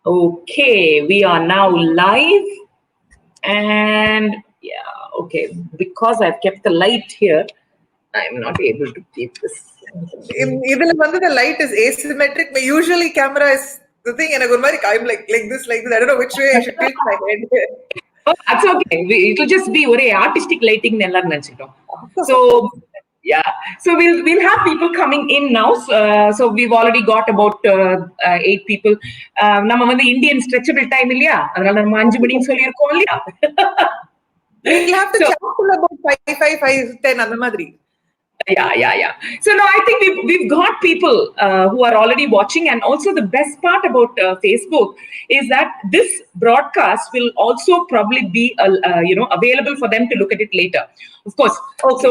Okay, we are now live, and yeah, okay, because I've kept the light here, I'm not able to keep this. Even the light is asymmetric. My usually camera is the thing, and I'm like this. I don't know which way I should tilt my head. Oh, that's okay. It'll just be very artistic lighting. So yeah, so we'll have people coming in now. So we've already got about 8 people. நம்ம வந்து Indian stretchable time இல்லையா, அதனால நம்ம 5 மணின்னு சொல்லியிருக்கோம் இல்லையா. We'll have to chat about 5:10 அந்த மாதிரி. Yeah. So now I think we've got people who are already watching, and also the best part about Facebook is that this broadcast will also probably be available for them to look at it later. Of course. Okay. So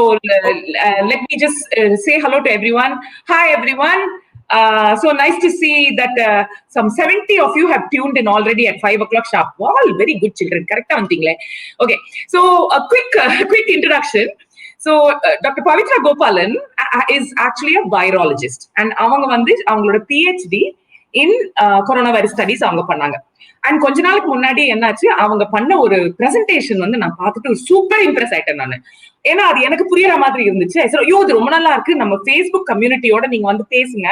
let me just say hello to everyone. Hi everyone. So nice to see that some 70 of you have tuned in already at 5 o'clock sharp. Wow, very good children. Correct. Okay. So a quick introduction. So Dr. Pavitra Gopalan is actually a virologist, and அவங்க வந்து அவங்களோட PhD in coronavirus studies அவங்க பண்ணாங்க. And கொஞ்ச நாளுக்கு முன்னாடி என்னாச்சு, அவங்க பண்ண ஒரு பிரசன்டேஷன் வந்து நான் பார்த்துட்டு சூப்பர் இம்ப்ரெஸ் ஆயிட்டேன் நான். ஏன்னா அது எனக்கு புரியற மாதிரி இருந்துச்சு. ஐயோ இது ரொம்ப நல்லா இருக்கு, நம்ம ஃபேஸ்புக் கம்யூனிட்டியோட நீங்க வந்து பேசுங்க,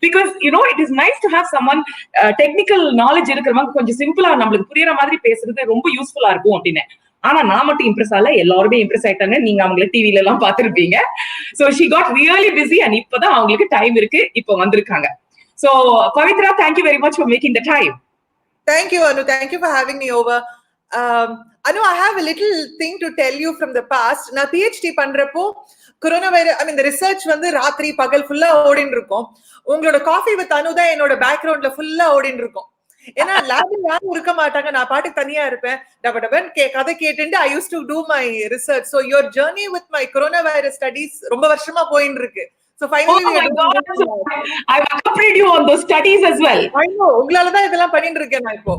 because it is nice to have someone technical knowledge இருக்கிறவங்க கொஞ்சம் சிம்பிளா நம்மளுக்கு புரியற மாதிரி பேசுறது ரொம்ப யூஸ்ஃபுல்லா இருக்கும் அப்படின்னு. ஆனா நான் மட்டும் இம்ப்ரெஸ் ஆகல, எல்லாருமே இம்ப்ரெஸ் ஆயிட்டாங்க. நீங்க அவங்கள டிவில எல்லாம் பாத்துருப்பீங்க. So she got really busy, and இப்பதான் அவங்களுக்கு டைம் இருக்கு, இப்ப வந்திருக்காங்க. So Pavithra, thank you very much for making the time. Thank you, Anu. Thank you for having me over. Anu, I have a little thing to tell you from the past. நான் PhD பண்றப்போ corona virus, இந்த research வந்து ராத்திரி பகல் ஃபுல்லா ஓடின்னு இருக்கும். உங்களோட காஃபி வித் அனு தான் என்னோட பேக்ரவுண்ட்ல ஃபுல்லா ஓடின்னு இருக்கும். ஏன்னா லேப்ல யாரும் இருக்க மாட்டாங்க, நான் பாட்டுக்கு தனியா இருப்பேன். டபன் கதை கேட்டு I use to do my research. So your journey with my corona virus studies ரொம்ப வருஷமா போயின்னு இருக்கு. So finally, I've accompanied you on those studies as well. I know. உங்களால தான் இதெல்லாம் பண்ணிட்டு இருக்கேன் நான் இப்போ.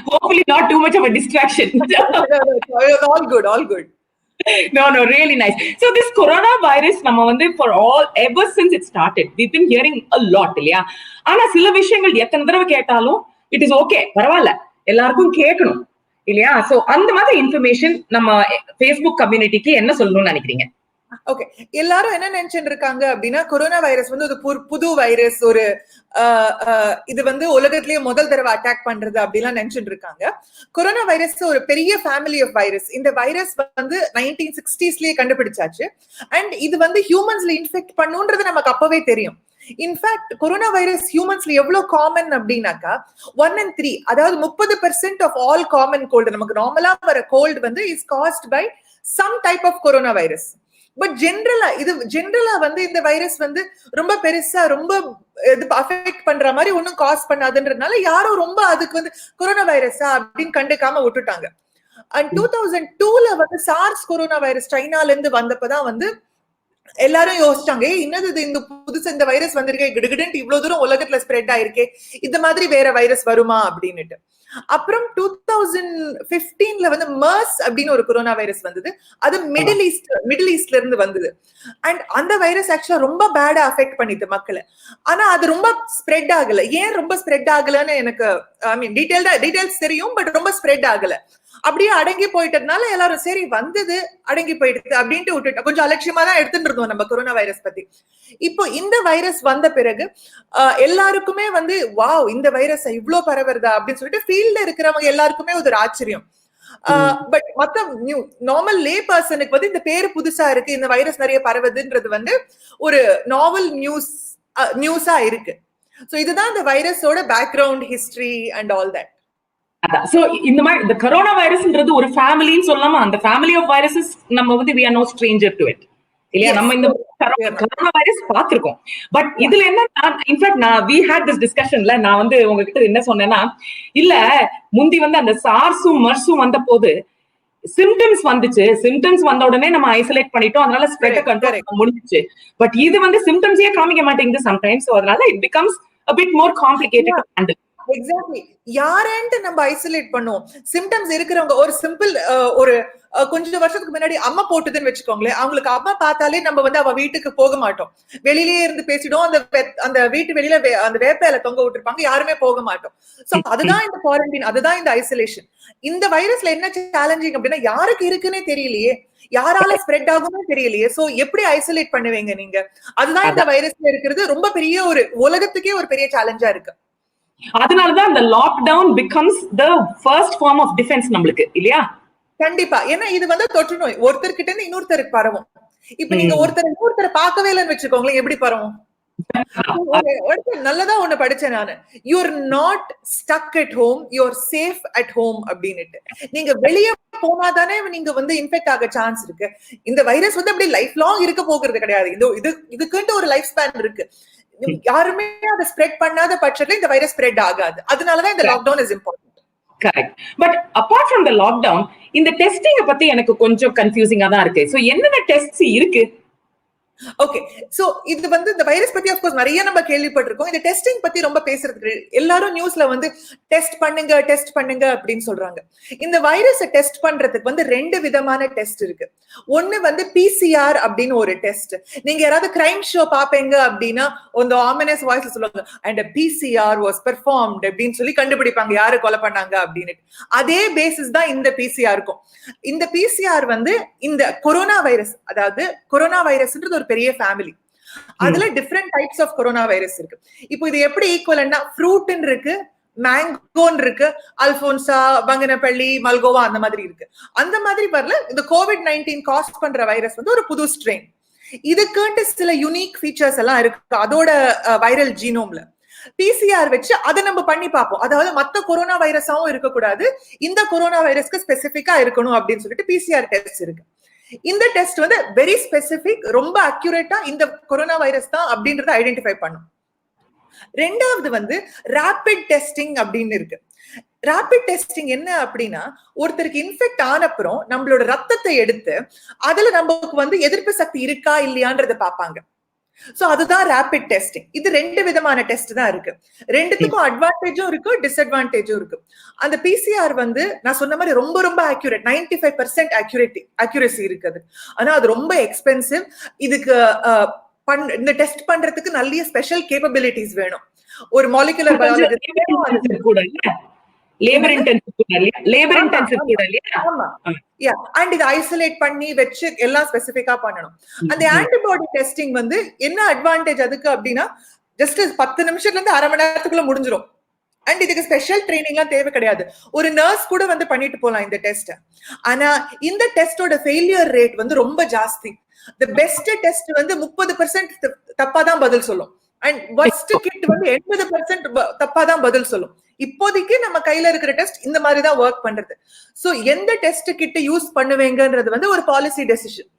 Hopefully not too much of a distraction. All good. No, really nice. So this coronavirus, நம்ம வந்து for all, ever since it started, we've been hearing a lot, இல்லையா? ஆனா சில விஷயங்கள் எத்தனை தடவை கேட்டாலும் it is okay, பரவாயில்ல, எல்லாருக்கும் கேட்கணும் இல்லையா? So அந்த மாதிரி இன்ஃபர்மேஷன் நம்ம Facebook கம்யூனிட்டிக்கு என்ன சொல்லணும்னு நினைக்கிறீங்க? ஓகே, எல்லாரும் என்ன நினைச்சுட்டு இருக்காங்க அப்படின்னா, கொரோனா வைரஸ் வந்து ஒரு புது வைரஸ், ஒரு இது வந்து உலகத்திலேயே முதல் தடவை அட்டாக் பண்றது அப்படிலாம் நினைச்சுட்டு இருக்காங்க. கொரோனா வைரஸ் ஒரு பெரிய ஃபேமிலி ஆஃப் வைரஸ். இந்த வைரஸ் வந்து 1960s கண்டுபிடிச்சாச்சு. அண்ட் இது வந்து ஹியூமன்ஸ்ல இன்ஃபெக்ட் பண்ணுன்றது நமக்கு அப்பவே தெரியும். இன்ஃபேக்ட் கொரோனா வைரஸ் ஹியூமன்ஸ்ல எவ்வளவு காமன் அப்படின்னாக்கா 1 in 3, அதாவது 30% ஆஃப் ஆல் காமன் கோல்டு, நமக்கு நார்மலா வர கோல்டு வந்து is caused by some type of corona virus. But ஜென்ரலா வந்து இந்த வைரஸ் வந்து ரொம்ப பெருசா ரொம்ப அஃபெக்ட் பண்ற மாதிரி ஒன்னும் காஸ் பண்ணாதுன்றதுனால யாரும் ரொம்ப அதுக்கு வந்து கொரோனா வைரஸா அப்படின்னு கண்டுக்காம விட்டுட்டாங்க. அண்ட் 2002ல வந்து சார்ஸ் கொரோனா வைரஸ் சைனால இருந்து வந்தப்பதான் வந்து எல்லாரும் யோசிச்சாங்க, என்னது இந்த புதுசா இந்த வைரஸ் வந்திருக்கே, கிடுகிடுன்ட்டு இவ்வளவு தூரம் உலகத்துல ஸ்ப்ரெட் ஆயிருக்கே, இந்த மாதிரி வேற வைரஸ் வருமா அப்படின்னுட்டு. அப்புறம் 2015ல வந்து MERS அப்படின்னு ஒரு கொரோனா வைரஸ் வந்தது. அது மிடில் ஈஸ்ட்ல இருந்து வந்தது. அண்ட் அந்த வைரஸ் ஆக்சுவலா ரொம்ப பேடா அஃபெக்ட் பண்ணிட்டு மக்களை. ஆனா அது ரொம்ப ஸ்ப்ரெட் ஆகல. ஏன் ரொம்ப ஸ்ப்ரெட் ஆகலன்னு எனக்கு டீடைல்ஸ் தெரியும், பட் ரொம்ப ஸ்ப்ரெட் ஆகல. அப்படியே அடங்கி போயிட்டதுனால எல்லாரும் சரி வந்தது அடங்கி போயிடுது அப்படின்ட்டு விட்டுட்டோம். கொஞ்சம் அலட்சியமா தான் எடுத்துட்டு இருந்தோம் நம்ம கொரோனா வைரஸ் பத்தி. இப்போ இந்த வைரஸ் வந்த பிறகு எல்லாருக்குமே வந்து வாவ், இந்த வைரஸ் இவ்வளவு பரவுறதா அப்படின்னு சொல்லிட்டு ஃபீல்ட்ல இருக்கிறவங்க எல்லாருக்குமே ஒரு ஆச்சரியம். பட் மத்த நார்மல் லே பர்சனுக்கு வந்து இந்த பேரு புதுசா இருக்கு, இந்த வைரஸ் நிறைய பரவுதுன்றது வந்து ஒரு நாவல் நியூஸா இருக்கு. சோ இதுதான் இந்த வைரஸோட background history and all that. So இந்த மாதிரி இந்த கொரோனா வைரஸ்ன்றது ஒரு ஃபேமிலின்னு சொல்லலாமா? அந்த ஃபேமிலி ஆஃப் வைரஸஸ் நம்ம வந்து we are no stranger to it இல்லையா? நம்ம இந்த கொரோனா வைரஸ் பார்த்திருக்கோம். பட் இதுல என்ன, இன்ஃபேக்ட் we had this discussionல நான் வந்து உங்ககிட்ட என்ன சொன்னேன்னா, இல்ல முந்தி வந்து அந்த சார்ஸும் மர்ஸும் வந்த போது சிம்டம்ஸ் வந்துச்சு, சிம்டம்ஸ் வந்த உடனே நம்ம ஐசோலேட் பண்ணிட்டோம், அதனால ஸ்ப்ரெட் கண்ட்ரோல் முடிஞ்சிச்சு. பட் இது வந்து சிம்டம்ஸே காமிக்க மாட்டேங்குது சம்டைம்ஸ், அதனால it becomes a bit more complicated to handle. Exactly. யாரேன்ட்டு நம்ம ஐசோலேட் பண்ணுவோம். சிம்டம்ஸ் இருக்கிறவங்க ஒரு சிம்பிள் ஒரு கொஞ்சம் வருஷத்துக்கு முன்னாடி அம்மா போட்டுதுன்னு வச்சுக்கோங்களேன். அவங்களுக்கு அம்மா பார்த்தாலே நம்ம வந்து அவ வீட்டுக்கு போக மாட்டோம். வெளியிலேயே இருந்து பேசிடுவோம். அந்த வீட்டு வெளியில அந்த வேப்பையில தொங்க விட்டுருப்பாங்க. யாருமே போக மாட்டோம். சோ அதுதான் இந்த குவாரண்டைன், அதுதான் இந்த ஐசோலேஷன். இந்த வைரஸ்ல என்ன சேலஞ்சிங் அப்படின்னா யாருக்கு இருக்குன்னே தெரியலையே, யாரால ஸ்ப்ரெட் ஆகும்னு தெரியலையே. சோ எப்படி ஐசோலேட் பண்ணுவீங்க நீங்க? அதுதான் இந்த வைரஸ்ல இருக்கிறது ரொம்ப பெரிய ஒரு உலகத்துக்கே ஒரு பெரிய சேலஞ்சா இருக்கு. அதனாலதான் இந்த lockdown becomes the first form of defence நம்மளுக்கு இல்லையா? கண்டிப்பா. ஏன்னா இது வந்து தொற்று நோய். ஒருத்தர்கிட்ட இருந்து இன்னொருத்தருக்கு பரவும். இப்ப நீங்க இன்னொருத்தரை பார்க்கவே இல்லைன்னு வச்சுக்கோங்களேன், எப்படி பரவும்? நல்லதா ஒண்ணு படிச்சேன் நானு. You are not stuck at home, you are safe at home அப்படின்னுட்டு. நீங்க வெளியே போனாதானே நீங்க வந்து இன்ஃபெக்ட் ஆக சான்ஸ் இருக்கு. இந்த வைரஸ் வந்து அப்படி லைஃப் லாங் இருக்க போகிறது கிடையாது. இதுக்குன்ட்டு ஒரு லைஃப் ஸ்பேன் இருக்கு. யாருமே அதை ஸ்ப்ரெட் பண்ணாத பட்சத்துல இந்த வைரஸ் ஸ்ப்ரெட் ஆகாது. அதனாலதான் இந்த lockdown is important. Correct. But apart from the lockdown, இந்த டெஸ்டிங்க பத்தி எனக்கு கொஞ்சம் கன்ஃபியூசிங்கா தான் இருக்கு. சோ என்னென்ன டெஸ்ட் இருக்கு? ஓகே, சோ இது வந்து இந்த வைரஸ் பத்தி ஆஃப் கோர்ஸ் நிறைய நம்ம கேள்விப்பட்டிருக்கோம். இந்த டெஸ்டிங் பத்தி ரொம்ப பேசுறதுக்கு எல்லாரும் நியூஸ்ல வந்து டெஸ்ட் பண்ணுங்க அப்படின்னு சொல்றாங்க. இந்த வைரஸை டெஸ்ட் பண்றதுக்கு வந்து 2 விதமான டெஸ்ட் இருக்கு. ஒண்ணு வந்து PCR அப்படின்னு ஒரு டெஸ்ட். நீங்க யாராவது கிரைம் ஷோ பாப்பீங்க அப்படின்னா அந்த ஆமினஸ் வாய்ஸ்ல சொல்லுவாங்க அண்ட் PCR வாஸ் பெர்ஃபார்ம்ட் அப்படின்னு சொல்லி கண்டுபிடிப்பாங்க யாரு கொலை பண்ணாங்க அப்படின்னு. அதே பேசிஸ் தான் இந்த PCR இருக்கும். இந்த PCR வந்து இந்த கொரோனா வைரஸ், அதாவது கொரோனா வைரஸ்ன்றது ஒரு பெரிய ஃபேமிலி. அதுல different types of corona virus இருக்கு. இப்போ இது எப்படி ஈக்குவலன்னா ஃப்ரூட்னு இருக்கு, மேங்கோன்னு இருக்கு, அல்போன்சா, பங்கனப்பள்ளி, மல்கோவா அந்த மாதிரி இருக்கு. அந்த மாதிரி வரல இந்த COVID-19 காஸ் பண்ற வைரஸ் வந்து ஒரு புது ஸ்ட்ரெயின். இதுக்குன்ட்டு சில யூனிக் ஃபீச்சர்ஸ் எல்லாம் இருக்கு அதோட வைரல் ஜீனோம்ல. PCR வச்சு அதை நம்ம பண்ணி பார்ப்போம். அதாவது மத்த கொரோனா வைரஸாவும் இருக்கக்கூடாது, இந்த கொரோனா வைரஸ்க்கு ஸ்பெசிபிக்கா இருக்கணும் அப்படின்னு சொல்லிட்டு PCR டெஸ்ட் இருக்கு. இந்த டெஸ்ட் வந்து வெரி ஸ்பெசிபிக், ரொம்ப அக்யூரேட்டா இந்த கொரோனா வைரஸ் தான் அப்படின்றத ஐடென்டிஃபை பண்ணும். ரெண்டாவது வந்து ரேபிட் டெஸ்டிங் அப்படின்னு இருக்கு. ரேபிட் டெஸ்டிங் என்ன அப்படின்னா ஒருத்தருக்கு இன்ஃபெக்ட் ஆனப்புறம் நம்மளோட ரத்தத்தை எடுத்து அதுல நமக்கு வந்து எதிர்ப்பு சக்தி இருக்கா இல்லையான்றத பாப்பாங்க. சோ அதுதான் ரேபிட் டெஸ்டிங். இது 2 விதமான டெஸ்ட் தான் இருக்கு. ரெண்டுத்துக்கும் அட்வான்டேஜும் இருக்கு, டிஸ்அட்வான்டேஜும் இருக்கு. அந்த PCR வந்து நான் சொன்ன மாதிரி ரொம்ப ரொம்ப அக்யூரேட், 95% அக்யூரசி இருக்குது. ஆனா அது ரொம்ப எக்ஸ்பென்சிவ். இதுக்கு இந்த டெஸ்ட் பண்றதுக்கு நல்ல ஸ்பெஷல் கேப்பபிலிட்டிஸ் வேணும். ஒரு மாலிகுலர் பயாலஜிஸ்ட் கூட லேபர் இன்டென்சிவ் கூட இல்லையா? ஆமா. யா, அண்ட் இது ஐசோலேட் பண்ணி வச்சு எல்லாம் ஸ்பெசிபிக்கா பண்ணணும். அந்த ஆன்டிபாடி டெஸ்டிங் வந்து என்ன அட்வான்டேஜ் அதுக்கு அப்படின்னா ஜஸ்ட் 10 நிமிஷத்துல இருந்து அரை மணி நேரத்துக்குள்ள முடிஞ்சிடும். அண்ட் இதுக்கு ஸ்பெஷல் ட்ரைனிங் எல்லாம் தேவை கிடையாது. ஒரு நர்ஸ் கூட வந்து பண்ணிட்டு போலாம் இந்த டெஸ்ட். ஆனா இந்த டெஸ்டோட ஃபெயிலியர் ரேட் வந்து ரொம்ப ஜாஸ்தி. தி பெஸ்ட் டெஸ்ட் வந்து 30% தப்பா தான் பதில் சொல்லும். அண்ட் வர்ஸ்ட் கிட் வந்து 80% தப்பா தான் பதில் சொல்லும். இப்போதைக்கு நம்ம கையில இருக்கிற டெஸ்ட் இந்த மாதிரி தான் ஒர்க் பண்றது. சோ எந்த டெஸ்ட் கிட்ட யூஸ் பண்ணுவீங்கன்றது வந்து ஒரு பாலிசி டெசிஷன்.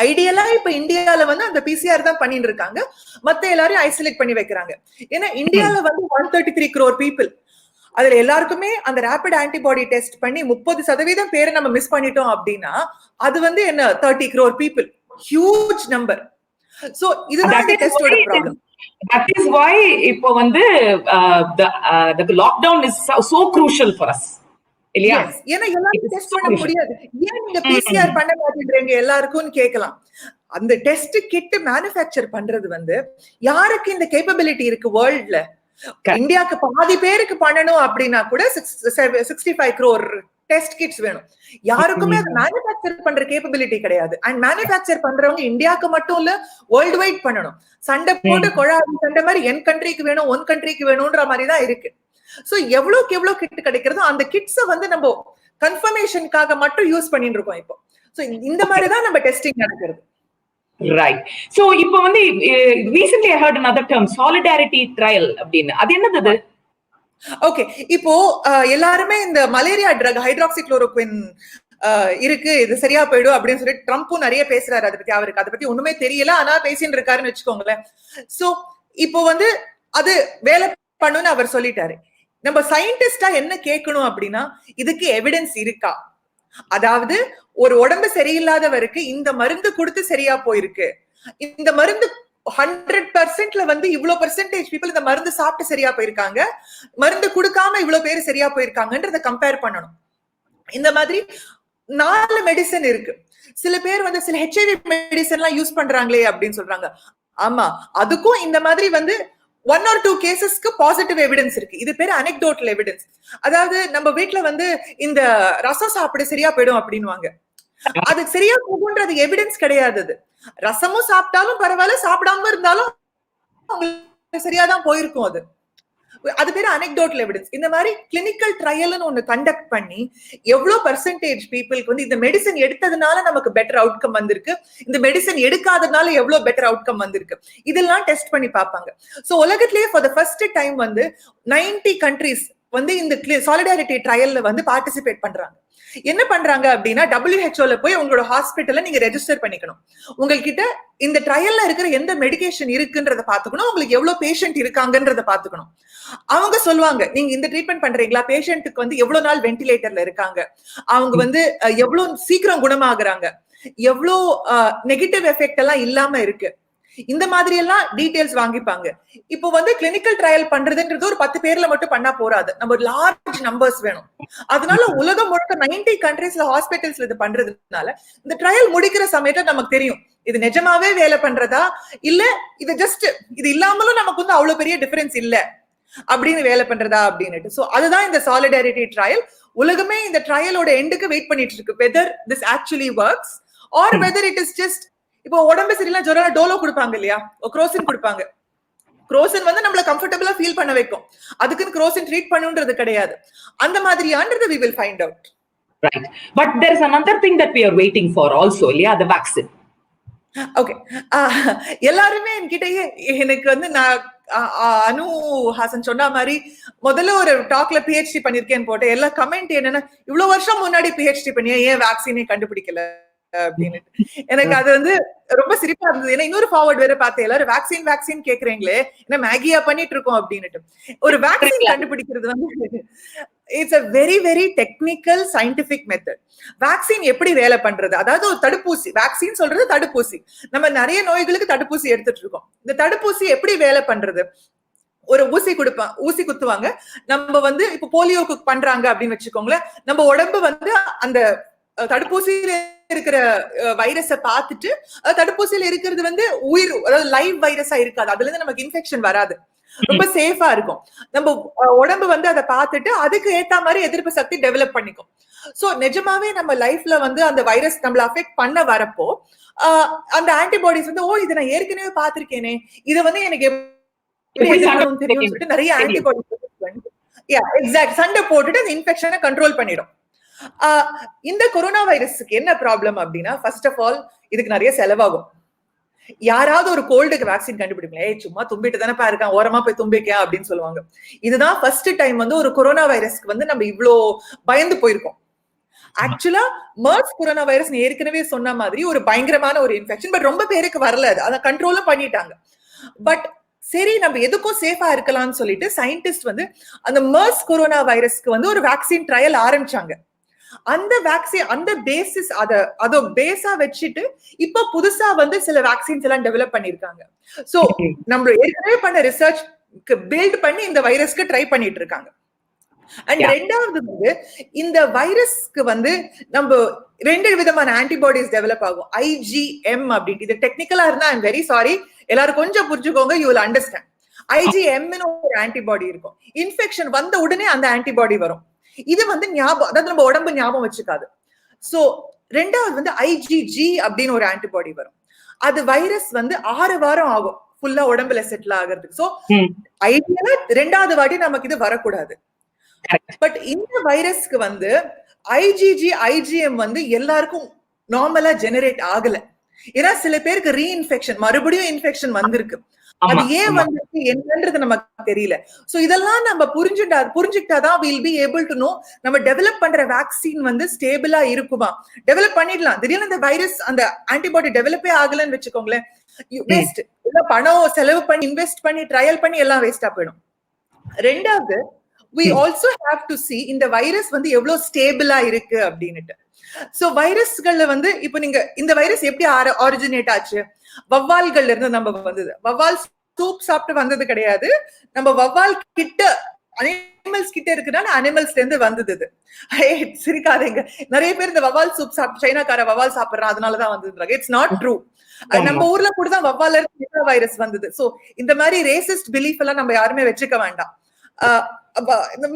ஐடியலா இப்ப இந்தியால வந்து அந்த PCR தான் பண்ணிட்டு இருக்காங்க. மத்த எல்லாரையும் ஐசோலேட் பண்ணி வைக்கிறாங்க. ஏன்னா இந்தியால வந்து 133 crore people. அதுல எல்லாருக்குமே அந்த ரேபிட் ஆன்டிபாடி டெஸ்ட் பண்ணி 30% பேரை நம்ம மிஸ் பண்ணிட்டோம் அப்படின்னா அது வந்து என்ன 30 crore people, huge number. So இதுதான் இந்த டெஸ்டோட ப்ராப்ளம். That is why இப்போ வந்து the lockdown is so crucial for us. இல்லையா? ஏன்னா எல்லாரும் டெஸ்ட் பண்ண முடியாது. ஏன் நீங்க PCR பண்ண மாட்டேன்றீங்க எல்லாருக்கும் கேட்கலாம். அந்த டெஸ்ட் கிட் மேனுஃபேக்சர் பண்றது வந்து யாருக்கு இந்த கேப்பபிலிட்டி இருக்கு வேர்ல்ட்ல? இந்தியாவுக்கு பாதி பேருக்கு பண்ணணும் அப்படின்னா கூட 65 crore டெஸ்ட் கிட்ஸ் வேணும். யாருக்குமே அதை மேனுஃபேக்சர் பண்ற கேப்பபிலிட்டி கிடையாது. அண்ட் மேனுஃபேக்சர் பண்றவங்க இந்தியாவுக்கு மட்டும் இல்ல வேர்ல்டு வைட் பண்ணணும். சண்டை போட்டு கொழாவி சண்டை மாதிரி என் கண்ட்ரிக்கு வேணும், ஒன் கண்ட்ரிக்கு வேணும்ன்ற மாதிரி தான் இருக்கு. சோ எவ்வளவுக்கு எவ்வளவு கிட் கிடைக்கிறதோ அந்த கிட்ஸை வந்து நம்ம கன்ஃபர்மேஷனுக்காக மட்டும் யூஸ் பண்ணிட்டு இருக்கோம் இப்போ. சோ இந்த மாதிரி தான் நம்ம டெஸ்டிங் நடக்கிறது. ரைட். சோ இப்போ வந்து recently I heard another term, solidarity trial அப்படின்னு. அது என்னது? ஓகே, இப்போ எல்லாருமே இந்த மலேரியா ட்ரக் ஹைட்ராக்சிக்ளோரோக்வின் இருக்கு, இது சரியா போயிடும் அப்படின்னு சொல்லி ட்ரம்ப்பும் நிறைய பேசுறாரு. அதை பத்தி அவருக்கு அதை பத்தி ஒண்ணுமே தெரியல, ஆனா பேசிட்டு இருக்காருன்னு வச்சுக்கோங்களேன். சோ இப்போ வந்து அது வேலை பண்ணுன்னு அவர் சொல்லிட்டாரு. நம்ம சயின்டிஸ்டா என்ன கேட்கணும் அப்படின்னா இதுக்கு எவிடன்ஸ் இருக்கா? அதாவது ஒரு உடம்பு சரியில்லாதவருக்கு இந்த மருந்து கொடுத்து சரியா போயிருக்கு, இந்த மருந்து 100%ல வந்து இவ்வளவு பெர்சென்டேஜ் பீப்புள் இந்த மருந்து சாப்பிட்டு சரியா போயிருக்காங்க, மருந்து கொடுக்காம இவ்வளவு பேர் சரியா போயிருக்காங்கன்றத கம்பேர் பண்ணணும். இந்த மாதிரி 4 மெடிசன் இருக்கு. சில பேர் வந்து சில ஹெச்ஐவி மெடிசன் எல்லாம் யூஸ் பண்றாங்களே அப்படின்னு சொல்றாங்க. ஆமா, அதுக்கும் இந்த மாதிரி வந்து 1 or 2 கேசஸ்க்கு பாசிட்டிவ் எவிடன்ஸ் இருக்கு. இது பேரு அனெக்டோட்டல் எவிடன்ஸ். அதாவது நம்ம வீட்டுல வந்து இந்த ரசம் சாப்பிட சரியா போயிடும் அப்படின்வாங்க. அது சரியா போகும்ன்றது எவிடன்ஸ் கிடையாது. அது ரசமும் சாப்பிட்டாலும் பரவாயில்ல, சாப்பிடாம இருந்தாலும் சரியாதான் போயிருக்கும். அது பேரு அனெக்டோட்டல் எவிடன்ஸ். இந்த மாதிரி கிளினிக்கல் ட்ரையல்னு ஒண்ணு கண்டக்ட் பண்ணி எவ்வளவு பெர்சென்டேஜ் பீப்புளுக்கு வந்து இந்த மெடிசன் எடுத்ததுனால நமக்கு பெட்டர் அவுட்கம் வந்திருக்கு, இந்த மெடிசன் எடுக்காதனால எவ்வளவு பெட்டர் அவுட்கம் வந்திருக்கு, இதெல்லாம் டெஸ்ட் பண்ணி பார்ப்பாங்க. சோ உலகத்திலேயே ஃபார் த ஃபர்ஸ்ட் டைம் வந்து 90 கண்ட்ரீஸ் வந்து இந்த சாலிடாரிட்டி ட்ரையல்ல வந்து பார்ட்டிசிபேட் பண்றாங்க. என்ன பண்றாங்க அப்படின்னா, WHO போய் உங்களோட ஹாஸ்பிட்டல்ல நீங்க ரெஜிஸ்டர் பண்ணிக்கணும். உங்ககிட்ட இந்த ட்ரையல்ல இருக்கிற எந்த மெடிகேஷன் இருக்குன்றத பாத்துக்கணும், உங்களுக்கு எவ்வளவு பேஷண்ட் இருக்காங்கன்றத பாத்துக்கணும். அவங்க சொல்லுவாங்க, நீங்க இந்த ட்ரீட்மெண்ட் பண்றீங்களா, பேஷண்ட்டுக்கு வந்து எவ்வளவு நாள் வென்டிலேட்டர்ல இருக்காங்க, அவங்க வந்து எவ்வளவு சீக்கிரம் குணமாகறாங்க, எவ்வளவு நெகட்டிவ் எஃபெக்ட் எல்லாம் இல்லாம இருக்கு, இந்த மாதிரி எல்லாம் டீடைல்ஸ் வாங்கிப்பாங்க. இப்போ வந்து கிளினிக்கல் ட்ரையல் பண்றதுன்றது ஒரு 10 பேர்ல மட்டும் பண்ணா போறாது, நம்ம ஒரு லார்ஜ் நம்பர்ஸ் வேணும். அதனால உலகம் முழுக்க 90 கண்ட்ரீஸ்ல ஹாஸ்பிட்டல்ஸ்ல இது பண்றதுனால இந்த ட்ரையல் முடிக்கிற சமயத்துல நமக்கு தெரியும் இது நிஜமாவே வேலை பண்றதா இல்ல இது ஜஸ்ட் இது இல்லாமலும் நமக்கு வந்து அவ்வளவு பெரிய டிஃபரன்ஸ் இல்ல அப்படின்னு வேலை பண்றதா அப்படின்னு. சோ அதுதான் இந்த சாலிடாரிட்டி ட்ரையல். உலகமே இந்த ட்ரையலோட எண்டுக்கு வெயிட் பண்ணிட்டு இருக்கு, whether this actually works or whether it is just. இப்போ உடம்பு சரியில்லை ஜுரம் டோலோ கொடுப்பாங்க இல்லையா, குரோசின் கொடுப்பாங்க. குரோசின் வந்து நம்மள கம்ஃபர்டபிளா ஃபீல் பண்ண வைக்கும், அதுக்குன்னு குரோசின் ட்ரீட் பண்ணுன்றது கிடையாது. அந்த மாதிரியான்றது we will find out. Right, but there is another thing that we are waiting for also, இல்லையா, the vaccine. ஓகே, எல்லாருமே என்கிட்டயே எனக்கு வந்து நான் அனு ஹாசன் சொன்ன மாதிரி முதல்ல ஒரு டாக்ல பிஹெச்டி பண்ணிருக்கேன்னு போட்டு எல்லா கமெண்ட் என்னன்னா, இவ்வளவு வருஷம் முன்னாடி பிஹெச்டி பண்ணியா, ஏன் வேக்சினே கண்டுபிடிக்கல அப்படின்னு. எனக்கு அது வந்து ரொம்ப சிரிப்பா இருந்தது. ஏன்னா இன்னொரு ஃபார்வர்ட் வேற பார்த்தேன், எல்லாரும் வேக்சின் வேக்சின் கேக்குறீங்களே, என்ன மேகியா பண்ணிட்டு இருக்கோம் அப்படின்னுட்டு. ஒரு வேக்சின் கண்டுபிடிக்கிறது வந்து it's a very very technical scientific method. Vaccine எப்படி வேலை பண்றது, அதாவது ஒரு தடுப்பூசி, வேக்சின் சொல்றது தடுப்பூசி, நம்ம நிறைய நோய்களுக்கு தடுப்பூசி எடுத்துட்டு இருக்கோம். இந்த தடுப்பூசி எப்படி வேலை பண்றது, ஒரு ஊசி குத்துவாங்க. நம்ம வந்து இப்ப போலியோக்கு பண்றாங்க அப்படின்னு வச்சுக்கோங்களேன், நம்ம உடம்பு வந்து அந்த தடுப்பூசியில இருக்கிற வைரஸை பார்த்துட்டு, தடுப்பூசியில இருக்கிறது வந்து உயிர், அதாவது லைவ் வைரஸா இருக்காது, அதுல இருந்து நமக்கு இன்ஃபெக்ஷன் வராது, ரொம்ப சேஃபா இருக்கும். நம்ம உடம்பு வந்து அதை பார்த்துட்டு அதுக்கு ஏத்த மாதிரி எதிர்ப்பு சக்தி டெவலப் பண்ணிக்கும். சோ நிஜமாவே நம்ம லைஃப்ல வந்து அந்த வைரஸ் நம்மள அஃபெக்ட் பண்ண வரப்போ அந்த ஆன்டிபாடிஸ் வந்து, ஓ இதை நான் ஏற்கனவே பார்த்திருக்கேனே, இதை வந்து எனக்கு தெரியும் சொல்லிட்டு நிறைய ஆன்டிபாடிஸ் சண்டை போட்டுட்டு அந்த இன்ஃபெக்ஷனை கண்ட்ரோல் பண்ணிடும். இந்த கொரோனா வைரஸுக்கு என்ன ப்ராப்ளம் அப்படின்னா, ஃபர்ஸ்ட் ஆஃப் ஆல் இதுக்கு நிறைய செலவாகும். யாராவது ஒரு கோல்டுக்கு வேக்சின் கண்டுபிடிப்பீங்க, சும்மா தும்பிட்டு தானே இருக்கான், ஓரமா போய் தும்பிக்க அப்படின்னு சொல்லுவாங்க. இதுதான் ஃபர்ஸ்ட் டைம் வந்து ஒரு கொரோனா வைரஸ்க்கு வந்து நம்ம இவ்ளோ பயந்து போயிருக்கோம். ஆக்சுவலா மர்ஸ் கொரோனா வைரஸ் ஏற்கனவே சொன்ன மாதிரி ஒரு பயங்கரமான ஒரு இன்ஃபெக்ஷன், பட் ரொம்ப பேருக்கு வரல, அதை கண்ட்ரோலும் பண்ணிட்டாங்க. பட் சரி நம்ம எதுக்கும் சேஃபா இருக்கலாம்னு சொல்லிட்டு சயின்டிஸ்ட் வந்து அந்த மர்ஸ் கொரோனா வைரஸ்க்கு வந்து ஒரு வேக்சின் ட்ரையல் ஆரம்பிச்சாங்க. அந்த வேக்சின் அந்த பேசிஸ் அத பேஸா வச்சுட்டு இப்ப புதுசா வந்து சில வேக்சின்ஸ் எல்லாம் டெவலப் பண்ணிருக்காங்க. சோ நம்ம ஏற்கனவே பண்ண ரிசர்ச் பில்ட் பண்ணி இந்த வைரஸ்க்கு ட்ரை பண்ணிட்டு இருக்காங்க. அண்ட் ரெண்டாவது வந்து இந்த வைரஸ்க்கு வந்து நம்ம 2 விதமான ஆன்டிபாடிஸ் டெவலப் ஆகும், IgM அப்படின்ட்டு. இது டெக்னிக்கலா இருந்தா ஐம் வெரி சாரி, எல்லாரும் கொஞ்சம் புரிஞ்சுக்கோங்க, யூ வில் அண்டர்ஸ்டாண்ட். IgM ஒரு ஆன்டிபாடி இருக்கும், இன்ஃபெக்ஷன் வந்த உடனே அந்த ஆன்டிபாடி வரும். இது வந்து ஞாபகம், அதாவது நம்ம உடம்பு ஞாபகம் வச்சுக்காது. சோ ரெண்டாவது வந்து IgG அப்படின்னு ஒரு ஆன்டிபாடி வரும். அது வைரஸ் வந்து 6 வாரம் ஆகும் ஃபுல்லா உடம்புல செட்டில் ஆகிறதுக்கு. சோ ஐடியலா 2வது வாட்டி நமக்கு இது வரக்கூடாது. பட் இந்த வைரஸ்க்கு வந்து IgG IgM வந்து எல்லாருக்கும் நார்மலா ஜெனரேட் ஆகல. ஏன்னா சில பேருக்கு ரீஇன்ஃபெக்ஷன், மறுபடியும் இன்ஃபெக்ஷன் வந்திருக்கு. அது ஏன் வந்திருக்கு என்னன்றது நமக்கு தெரியல. சோ இதெல்லாம் நம்ம புரிஞ்சுக்கிட்டாதான் we'll be able to know நம்ம டெவலப் பண்ற வேக்சின் வந்து ஸ்டேபிளா இருக்குமா. டெவலப் பண்ணிடலாம், திடீர்னு அந்த வைரஸ் அந்த ஆன்டிபாடி டெவலப்பே ஆகலன்னு வச்சுக்கோங்களேன், வேஸ்ட். பணம் செலவு பண்ணி இன்வெஸ்ட் பண்ணி ட்ரையல் பண்ணி எல்லாம் வேஸ்டா போயிடும். ரெண்டாவது we also have to see இந்த வைரஸ் வந்து எவ்வளவு ஸ்டேபிளா இருக்கு அப்படின்னுட்டு. சோ வைரஸ்கள்ல வந்து இப்ப நீங்க இந்த வைரஸ் எப்படி ஆரிஜினேட் ஆச்சு? வவ்வால்கள்ல இருந்து நம்ம வந்தது. வவ்வால் சூப் சாப்பிட்டு வந்தது கிடையாது. நம்ம வவ்வால் கிட்ட அனிமல்ஸ் கிட்ட இருக்குன்னா அனிமல்ஸ்ல இருந்து வந்தது. சிரிக்காதீங்க. நிறைய பேர் இந்த வவ்வால் சூப் சாப்பிட்டு சைனாக்கார வவ்வால் சாப்பிடுறான் அதனாலதான் வந்ததுன்றாங்க. It's not true. நம்ம ஊர்ல கூட தான் வவ்வால இருந்து வைரஸ் வந்தது. சோ இந்த மாதிரி ரேசிஸ்ட் பிலீஃப் எல்லாம் நம்ம யாருமே வச்சுக்க வேண்டாம்.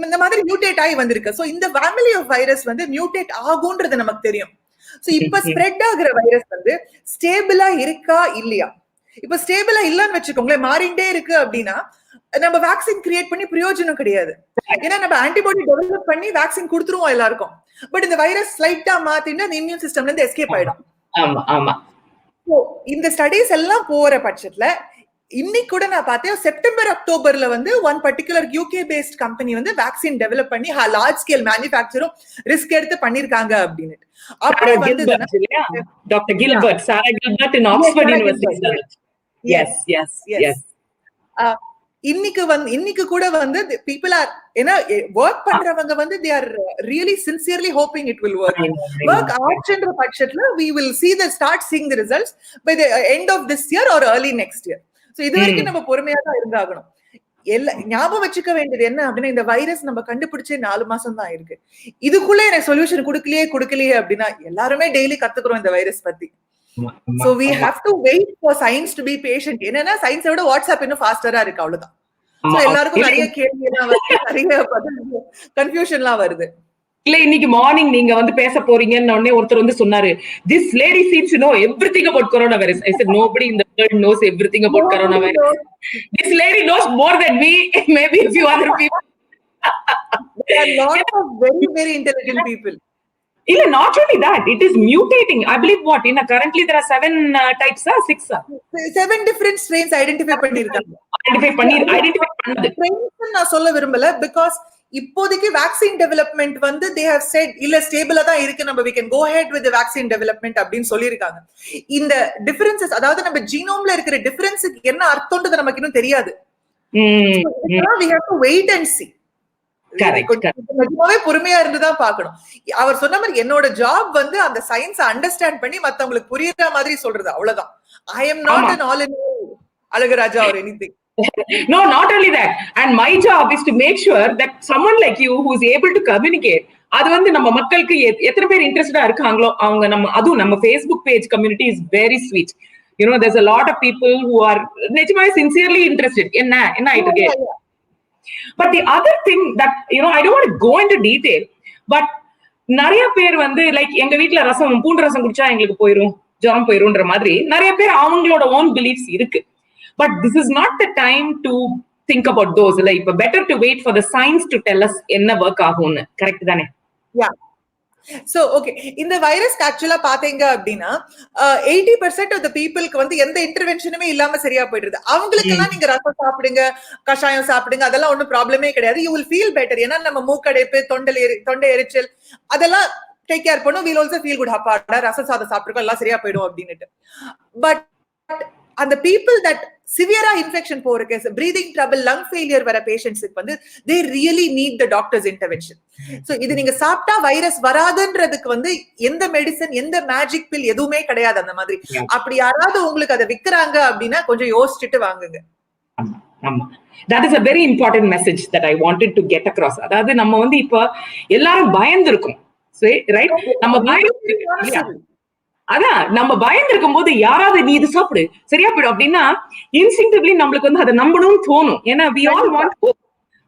இந்த மாதிரி மியூட்டேட் ஆகி வந்திருக்கு. சோ இந்த ஃபேமிலி ஆஃப் வைரஸ் வந்து மியூட்டேட் ஆகும்ன்றது நமக்கு தெரியும். சோ இப்ப ஸ்ப்ரெட் ஆகுற வைரஸ் வந்து ஸ்டேபிளா இருக்கா இல்லையா? இப்ப ஸ்டேபிளா இல்லன்னு வச்சுக்கோங்களேன், மாறிண்டே இருக்கு அப்படின்னா நம்ம வேக்சின் கிரியேட் பண்ணி பிரயோஜனம் கிடையாது. ஏன்னா நம்ம ஆன்டிபாடி டெவலப் பண்ணி வேக்சின் கொடுத்துருவோம் எல்லாருக்கும். பட் இந்த வைரஸ் ஸ்லைட்டா மாத்திட்டு அந்த இம்யூன் சிஸ்டம்ல இருந்து எஸ்கேப் ஆயிடும். இந்த ஸ்டடிஸ் எல்லாம் போற பட்சத்துல இன்னைக்கு கூட நான் பார்த்தேன், செப்டம்பர் அக்டோபர்ல வந்து one particular UK based company வந்து வேக்சின் டெவலப் பண்ணி லார்ஜ் ஸ்கேல் மேனுஃபேக்சரும் ரிஸ்க் எடுத்து பண்ணிருக்காங்க அப்படின்னு. அப்படியே வந்து doctor Gilbert, Sarah Gilbert in Oxford university. Yes yes yes. இன்னைக்கு கூட வந்து people are work பண்றவங்க வந்து they are really sincerely hoping it will work. Work ஆச்சுன்ற பட்சத்துல we will start seeing the results by the end of this year or early next year. So இது வரைக்கும் நம்ம பொறுமையா தான் இருந்தாகணும். ஞாபகம் வச்சுக்க வேண்டியது என்ன அப்படின்னா, இந்த வைரஸ் நம்ம கண்டுபிடிச்சே 4 மாசம் தான் இருக்கு. இதுக்குள்ள எனக்கு சொல்யூஷன் கொடுக்கலையே அப்படின்னா எல்லாருமே டெய்லி கத்துக்கிறோம் இந்த வைரஸ் பத்தி. So we have to wait for science to be patient. என்னன்னா சயின்ஸை விட வாட்ஸ்அப் இன்னும் ஃபாஸ்டரா இருக்கு, அவ்வளவுதான். So எல்லாருக்கும் நிறைய கேள்வி எல்லாம் வருது, நிறைய கன்ஃபியூஷன்லாம் வருது. இல்ல இன்னைக்கு மார்னிங் நீங்க வந்து பேச போறீங்கன்னு உடனே ஒருத்தர் வந்து சொன்னாரு, this lady seems to know everything about coronavirus. I said nobody in the world knows everything about coronavirus. This lady knows more than me, maybe a few other people. There are lots of very very intelligent people. Illa, not only that, it is mutating. I believe what in currently there are 7 types, 7 different strains identify பண்ணிருக்காங்க. Identify பண்ணது நான் சொல்ல விரும்பல, because இப்போதைக்கு vaccine development வந்து they have said இல்ல ஸ்டேபிளா தான் இருக்கு, நம்ம we can go ahead with the vaccine development அப்படின்னு சொல்லிருக்காங்க. இந்த டிஃபரன்சஸ், அதாவது நம்ம ஜீனோம்ல இருக்கிற டிஃபரன்ஸுக்கு என்ன அர்த்தம்ன்றது நமக்கு இன்னும் தெரியாது. we have to wait and see. பொறுமையா இருந்துதான் பாக்கணும். அவர் சொன்ன மாதிரி என்னோட ஜாப் வந்து அந்த சயின்ஸ் அண்டர்ஸ்டாண்ட் பண்ணி மத்தவங்களுக்கு புரியுற மாதிரி சொல்றது, அவ்வளவுதான். I am not an all in all Alagaraja or anything. No, not only that, and my job is to make sure that someone like you who is able to communicate, அது வந்து நம்ம மக்களுக்கு எத்தனை பேர் இன்ட்ரெஸ்டா இருக்காங்களோ அவங்க அதுவும் நம்ம Facebook page community is very sweet. You know, there's a lot of people who are நிஜமாவே sincerely interested. என்ன ஆயிட்டு இருக்கு. But the other thing that, you know, I don't want to go into detail, but நிறைய பேர் வந்து like எங்க வீட்டுல பூண்டு ரசம் குடிச்சா எங்களுக்கு போயிரும், ஜுரம் போயிரும்ன்ற மாதிரி நிறைய பேர் அவங்களோட ஓன் பிலீஃப்ஸ் இருக்கு. But this is not the time to think about those. Like, better to wait for the science to tell us என்ன work ஆகும்னு. கரெக்ட் தானே? Yeah. So okay, இந்த வைரஸ் ஆக்சுவலா பாத்தீங்க அப்படின்னா 80% of the peopleக்கு வந்து எந்த இன்டர்வென்ஷனுமே இல்லாம சரியா போயிடுது. அவங்களுக்கு எல்லாம் நீங்க ரசம் சாப்பிடுங்க, கஷாயம் சாப்பிடுங்க, அதெல்லாம் ஒன்றும் ப்ராப்ளமே கிடையாது. You will feel better. ஏன்னா நம்ம மூக்கடைப்பு, தொண்டை எரிச்சல் அதெல்லாம் டேக் கேர் பண்ணும். We'll also feel good. அப்பாடா ரசம் சாதம் சாப்பிட்டுருக்கோம், எல்லாம் சரியா போயிடும் அப்படின்னுட்டு. பட் அந்த பீப்புள் தட் சிவியரா இன்ஃபெக்ஷன் போற case, breathing trouble, lung failure வர பேஷண்ட்ஸுக்கு வந்து they really need the doctor's intervention. So இது நீங்க சாப்பிட்டா வைரஸ் வராதுன்றதுக்கு வந்து எந்த மெடிசன், எந்த மேஜிக் பில் எதுவுமே கிடையாது அந்த மாதிரி. அப்படி யாராவது உங்களுக்கு அதை விக்கிறாங்க அப்படின்னா கொஞ்சம் யோசிச்சுட்டு வாங்குங்க. That is a very important message that I wanted to get across. அதாவது நம்ம வந்து இப்ப எல்லாரும் பயந்துருக்கோம், ரைட்? நம்ம பயந்துருக்கும் போது யாராவது நீ இது சாப்பிடு சரியா போயிடும் அப்படின்னா இன்ஸ்டிங்க்டிவ்லி நம்மளுக்கு வந்து அதை நம்பணும்னு தோணும். ஏன்னா we all want hope.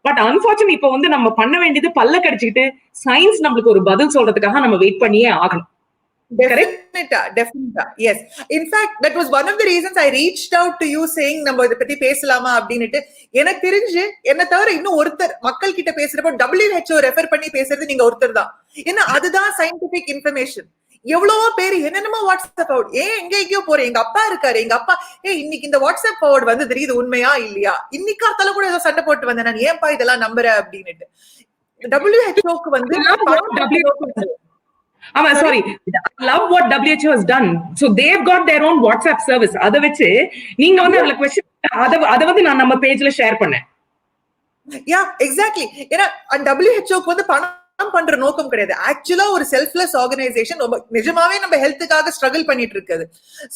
But unfortunately இப்ப வந்து நம்ம பண்ண வேண்டியது பல்ல கடிச்சுக்கிட்டு சயின்ஸ் நம்மளுக்கு ஒரு பதில் சொல்றதுக்காக நம்ம வெயிட் பண்ணியே ஆகணும். Definitely, yes. In fact, that was one of the reasons I reached out to you saying நம்ம இதை பத்தி பேசலாமா அப்படின்னுட்டு. எனக்கு தெரிஞ்சு என்ன தவிர இன்னும் ஒருத்தர் மக்கள் கிட்ட பேசுறப்போ WHO ரெஃபர் பண்ணி பேசுறது நீங்க ஒருத்தர் தான். ஏன்னா அதுதான் சயின்டிபிக் இன்ஃபர்மேஷன். எவ்வளவோ பேரு என்னென்னமோ வாட்ஸ்அப் ஃபார்வர்ட், எங்கேயோ போறேன், எங்க அப்பா இருக்காரு, எங்க அப்பா இன்னைக்கு இந்த வாட்ஸ்அப் ஃபார்வர்ட் வந்து தெரியுது உண்மையா இல்லையா, இன்னைக்காத்தால கூட ஏதோ சண்டை போட்டு வந்தேன் நான், ஏன்பா இதெல்லாம் நம்புறேன் அப்படின்னுட்டு. WHO வந்து sorry, I love what WHO has done. So they've got their own WhatsApp service. அத வெச்சு நீங்க வந்து அதுல क्वेश्चन அத வந்து நான் நம்ம பேஜ்ல ஷேர் பண்ணேன். Yeah exactly. ஏன்னா WHO வந்து பணம் பண்ற நோக்கம் கிடையாது. ஆக்சுவலா ஒரு செல்ஃப்லெஸ் ஆர்கனைசேஷன் ரொம்ப நிஜமாவே நம்ம ஹெல்த்துக்காக ஸ்ட்ரகிள் பண்ணிட்டு இருக்குது.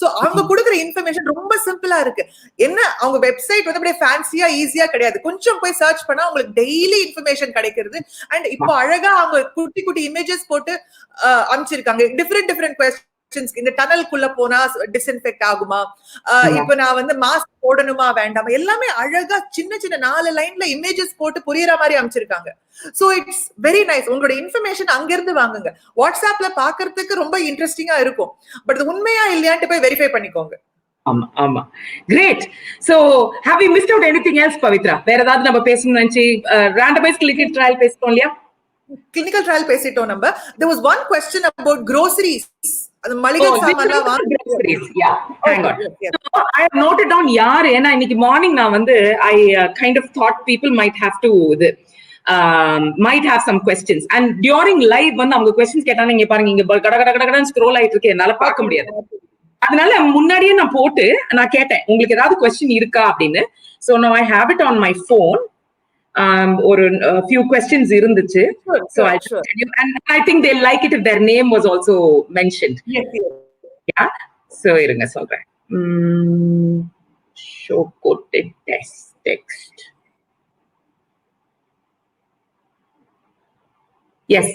சோ அவங்க கொடுக்குற இன்ஃபர்மேஷன் ரொம்ப சிம்பிளா இருக்கு. என்ன அவங்க வெப்சைட் வந்து அப்படியே ஃபேன்சியா ஈஸியா கிடையாது. கொஞ்சம் போய் சர்ச் பண்ணா உங்களுக்கு டெய்லி இன்ஃபர்மேஷன் கிடைக்கிறது. அண்ட் இப்போ அழகா அவங்க குட்டி குட்டி இமேஜஸ் போட்டு அனுப்பிச்சிருக்காங்க. Different question. இந்த டனலுக்குள்ள போனா டிஸ்இன்ஃபெக்ட் ஆகுமா, இப்ப நான் வந்து மாஸ்க் போடணுமா வேண்டாமா, எல்லாமே அழகா சின்ன சின்ன 4 லைன்ல இமேஜஸ் போட்டு புரியுற மாதிரி அமைச்சிருக்காங்க. So it's very nice. உங்களோட இன்ஃபர்மேஷன் அங்க இருந்து வாங்குங்க. வாட்ஸ்அப்ல பாக்குறதுக்கு ரொம்ப இன்ட்ரெஸ்டிங்கா இருக்கும், பட் உண்மையா இல்லையான்ட்டு போய் வெரிஃபை பண்ணிக்கோங்க. ஆமா ஆமா, great. So have you missed out anything else Pavithra? வேற ஏதாவது நம்ம பேசணும்னு நினைச்சு ரேண்டமைஸ் கிளினிக்கல் ட்ரையல் பேசிட்டோம் இல்லையா? கிளினிக்கல் ட்ரையல் பேசிட்டோம் நம்ம. there was one question about groceries. அது மளிகை சாமான்லாம் வாங்க. Hang on. So I have noted down யார், ஏன்னா இன்னைக்கு மார்னிங் நான் வந்து I kind of thought people might have to might have some questions, and during live வந்து அவங்க questions கேட்டாங்க. இங்க பாருங்க, இங்க கடகடன்னு ஸ்க்ரோல் ஆயிட்டு இருக்கு, என்னால பார்க்க முடியாது. அதனால முன்னாடியே நான் போட்டு நான் கேட்டேன் உங்களுக்கு ஏதாவது கொஸ்டின் இருக்கா அப்படின்னு. So now I have it on my phone. ஒரு few questions இருந்துச்சு. So I'll tell you, and I think they'll like it if their name was also mentioned. Yes. Yeah. So இருங்க சொல்றேன். Show quoted text. Yes,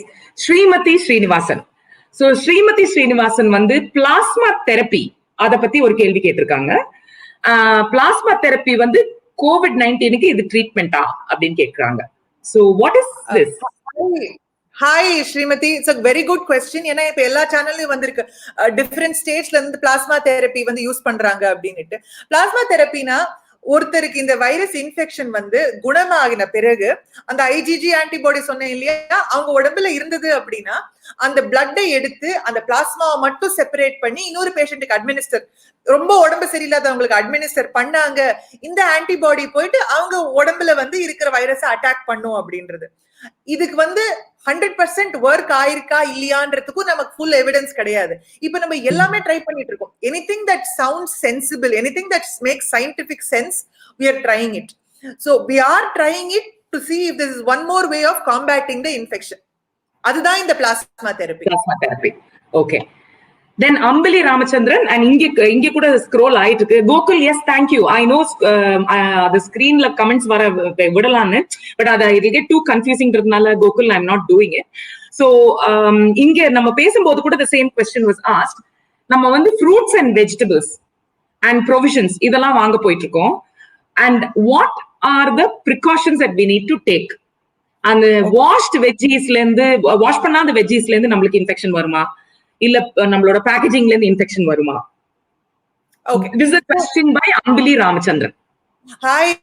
Srimathi Srinivasan. So Srimathi Srinivasan வந்து plasma therapy அத பத்தி ஒரு கேள்வி கேட்டிருக்காங்க. பிளாஸ்மா தெரப்பி வந்து COVID-19க்கு இது ட்ரீட்மெண்டா அப்படின்னு கேக்குறாங்க. So what is this? Hi Srimathi, it's a very good question. ஏன்னா இப்ப எல்லா சேனல்லையும் வந்திருக்கு டிஃபரெண்ட் ஸ்டேட்ஸ்ல இருந்து பிளாஸ்மா தெரப்பி வந்து யூஸ் பண்றாங்க அப்படின்னுட்டு. பிளாஸ்மா தெரப்பினா ஒருத்தருக்கு இந்த வைரஸ் இன்ஃபெக்ஷன் வந்து குணமாகின பிறகு அந்த ஐஜிஜி ஆன்டிபாடி சொன்னேன் இல்லையா, அவங்க உடம்புல இருந்தது அப்படின்னா அந்த பிளட்டை எடுத்து அந்த பிளாஸ்மாவை மட்டும் செப்பரேட் பண்ணி இன்னொரு பேஷண்ட்டுக்கு அட்மினிஸ்டர், ரொம்ப உடம்பு சரியில்லாதவங்களுக்கு அட்மினிஸ்டர் பண்ணாங்க. இந்த ஆன்டிபாடி போயிட்டு அவங்க உடம்புல வந்து இருக்கிற வைரஸை அட்டாக் பண்ணும் அப்படின்றது. இதுக்கு வந்து 100% ஒர்க் ஆயிருக்கா இல்லையான்றதுக்கும் நமக்கு ஃபுல் எவிடன்ஸ் கிடையாது. இப்ப நம்ம எல்லாமே ட்ரை பண்ணிட்டு இருக்கோம். Anything that sounds sensible, anything that makes scientific sense, we are trying it. So we are trying it to see if this is one more way of combating the infection. அதுதான் இந்த plasma therapy. Okay. Then Ambali Ramachandran, and இங்க கூட scroll ஆயிட்டு இருக்கு. Gokul, yes thank you. I know அந்த ஸ்கிரீன்ல comments வர விடலான்னு, பட் அது இது கெட் டூ கன்ஃபியூசிங்ன்றதுனால Gokul I am not doing it. So இங்க நம்ம பேசும்போது கூட the same question was asked. நம்ம வந்து fruits and vegetables and provisions இதெல்லாம் வாங்க போயிட்டு இருக்கோம். And what are the precautions that we need to take? அந்த வாஷ்ட் வெஜ்ஜீஸ்ல இருந்து, வாஷ் பண்ணாத வெஜ்ஜீஸ்ல இருந்து நம்மளுக்கு இன்ஃபெக்ஷன் வருமா, இல்ல நம்மளோட பேக்கேஜிங்ல இருந்து இன்ஃபெக்ஷன் வருமா? Okay, this is a question by Ambuli Ramachandran. Hi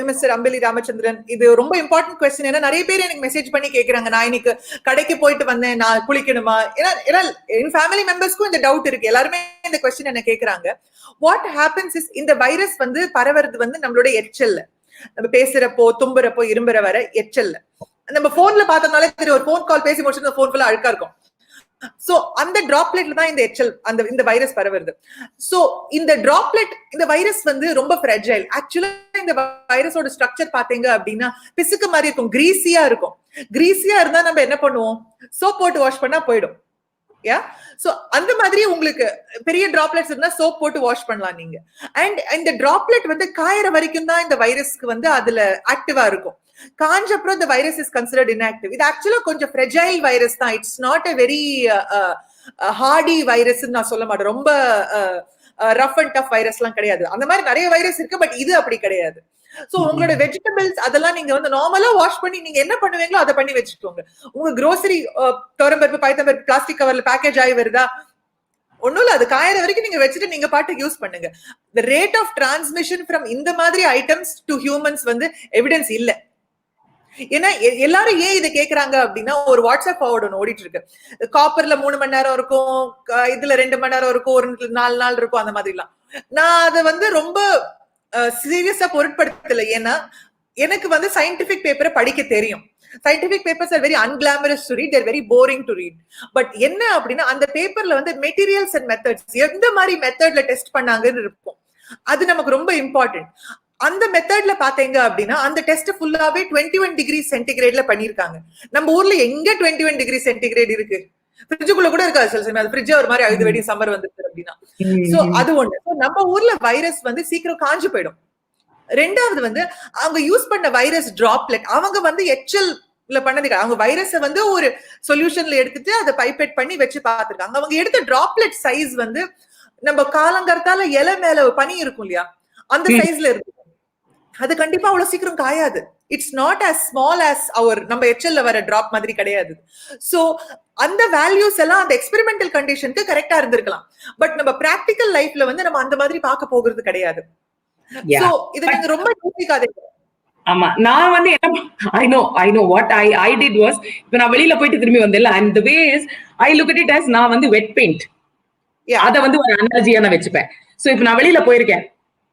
mister Ambuli Ramachandran, இது ரொம்ப இம்பார்ட்டன்ட் கொஸ்டின். ஏன்னா நிறைய பேர் எனக்கு மெசேஜ் பண்ணி கேக்குறாங்க, நான் இன்னைக்கு கடைக்கு போயிட்டு வந்தேன், நான் குளிக்கணுமா? ஏன்னா என் ஃபேமிலி மெம்பர்ஸ்க்கும் இந்த டவுட் இருக்கு. எல்லாருமே இந்த கொஸ்டின் என்ன கேக்குறாங்க. வாட் ஹேப்பன்ஸ் இஸ், இந்த வைரஸ் வந்து பரவுறது வந்து நம்மளோட எச்சல்ல, நம்ம பேசுறப்போ தும்புறப்போ இரும்புற வர எச்சல்ல. நம்ம போன்ல பார்த்தோம்னாலே தெரியும், ஒரு போன் கால் பேசி முடிச்சு போன் ஃபுல்லா அழுக்கா இருக்கும். சோ அந்த டிராப்லெட்ல தான் இந்த எச்சல், இந்த வைரஸ் பரவுறது. சோ இந்த டிராப்லெட், இந்த வைரஸ் வந்து ரொம்ப ஃப்ரெஜைல். ஆக்சுவலா இந்த வைரஸோட ஸ்ட்ரக்சர் பாத்தீங்க அப்படின்னா பிசுக்கு மாதிரி இருக்கும், கிரீசியா இருக்கும். கிரீசியா இருந்தா நம்ம என்ன பண்ணுவோம், சோப் போட்டு வாஷ் பண்ணா போயிடும். சோ அந்த மாதிரி உங்களுக்கு பெரிய டிராப்லெட்ஸ் இருந்தா சோப் போட்டு வாஷ் பண்ணலாம் நீங்க. அண்ட் இந்த டிராப்லெட் வந்து காயற வரைக்கும் தான் இந்த வைரஸ்க்கு வந்து அதுல ஆக்டிவா இருக்கும். காஞ்ச அப்புறம் the virus is considered inactive. இது ஆக்சுவலா கொஞ்சம் fragile வைரஸ் தான். It's not a very hardy virus நான் சொல்ல மாட்டேன். ரொம்ப ரஃப் அண்ட் டஃப் வைரஸ்லாம் கிடையாது. அந்த மாதிரி நிறைய வைரஸ் இருக்கு, பட் இது அப்படி கிடையாது. சோ உங்களோட வெஜிடபிள்ஸ் அதெல்லாம் நீங்க வந்து நார்மலா வாஷ் பண்ணி நீங்க என்ன பண்ணுவீங்களோ அதை பண்ணி வச்சுக்கோங்க. உங்க grocery துவரம்பருப்பு பைத்தம்பருப்பு பிளாஸ்டிக் கவர்ல பேக்கேஜ் ஆகி வருதா, ஒண்ணும் இல்ல, அது காயற வரைக்கும் நீங்க வச்சுட்டு நீங்க பாட்டுக்கு யூஸ் பண்ணுங்க. the rate of transmission from இந்த மாதிரி ஐட்டம்ஸ் டு ஹியூமன்ஸ் வந்து எவிடன்ஸ் இல்ல. ஏன்னா எல்லாரும் ஏன் இதை கேக்குறாங்க அப்படின்னா, ஒரு வாட்ஸ்அப் ஃபார்வர்ட் ஒன்று ஓடிட்டு இருக்கு. காப்பர்ல 3 மணி நேரம் இருக்கும், இதுல 2 மணி நேரம் இருக்கும், ஒரு 4 நாள் இருக்கும், அந்த மாதிரி எல்லாம். நான் அதை வந்து ரொம்ப சீரியஸா பொருட்படுத்தல. ஏன்னா எனக்கு வந்து சயின்டிபிக் பேப்பரை படிக்க தெரியும். Scientific papers are very unglamorous to read, they're very boring to read. But என்ன அப்படின்னா அந்த பேப்பர்ல வந்து மெட்டீரியல்ஸ் அண்ட் மெத்தட்ஸ், எந்த மாதிரி மெத்தட்ல டெஸ்ட் பண்ணாங்கன்னு இருக்கும், அது நமக்கு ரொம்ப இம்பார்ட்டன்ட். அந்த மெத்தட்ல பாத்தீங்க அப்படின்னா அந்த டெஸ்ட் ஃபுல்லாவே 21 டிகிரி சென்டிகிரேட்ல பண்ணிருக்காங்க. நம்ம ஊர்ல எங்க 21 டிகிரி சென்டிகிரேட் இருக்கு? ஃப்ரிட்ஜுக்குள்ள கூட இருக்காது சில சமயம். அது ஃப்ரிட்ஜ் ஒரு மாதிரி அழுது வெடி சம்மர் வந்துருக்கு அப்படின்னா. சோ அது ஒண்ணு. நம்ம ஊர்ல வைரஸ் வந்து சீக்கிரம் காஞ்சு போயிடும். ரெண்டாவது வந்து அவங்க யூஸ் பண்ண வைரஸ் டிராப்லெட் அவங்க வந்து எச்எல் பண்ணதுக்கு அவங்க வைரஸை வந்து ஒரு சொல்யூஷன்ல எடுத்துட்டு அதை பைப்பெட் பண்ணி வச்சு பார்த்திருக்காங்க. அவங்க எடுத்த டிராப்லெட் சைஸ் வந்து நம்ம காலங்கறதால இலை மேல பனி இருக்கும் இல்லையா, அந்த சைஸ்ல இருக்கு. அது கண்டிப்பா அவ்வளவு சீக்கிரம் காயாது. It's not as small as our நம்ம எச்எல்ல வர டிராப் மாதிரி கிடையாது. சோ அந்த வேல்யூஸ் எல்லாம் அந்த எக்ஸ்பெரிமெண்டல் கண்டிஷனுக்கு கரெக்டா இருந்திருக்கலாம். பட் நம்ம பிராக்டிக்கல் லைஃப்ல வந்து நம்ம அந்த மாதிரி பார்க்க போகிறது கிடையாது. சோ இத நீங்க ரொம்ப யோசிக்காதீங்க. ஆமா, நான் வந்து என்ன I know what I did was, இப்ப நான் வெளியில போயிட்டு திரும்பி வந்தேன்ல, and the way is I look at it as நான் வந்து வெட் பெயிண்ட், அத வந்து ஒரு அனாலஜியா நான் வச்சுப்பேன். சோ இப்ப நான் வெளியில போயிருக்கேன்,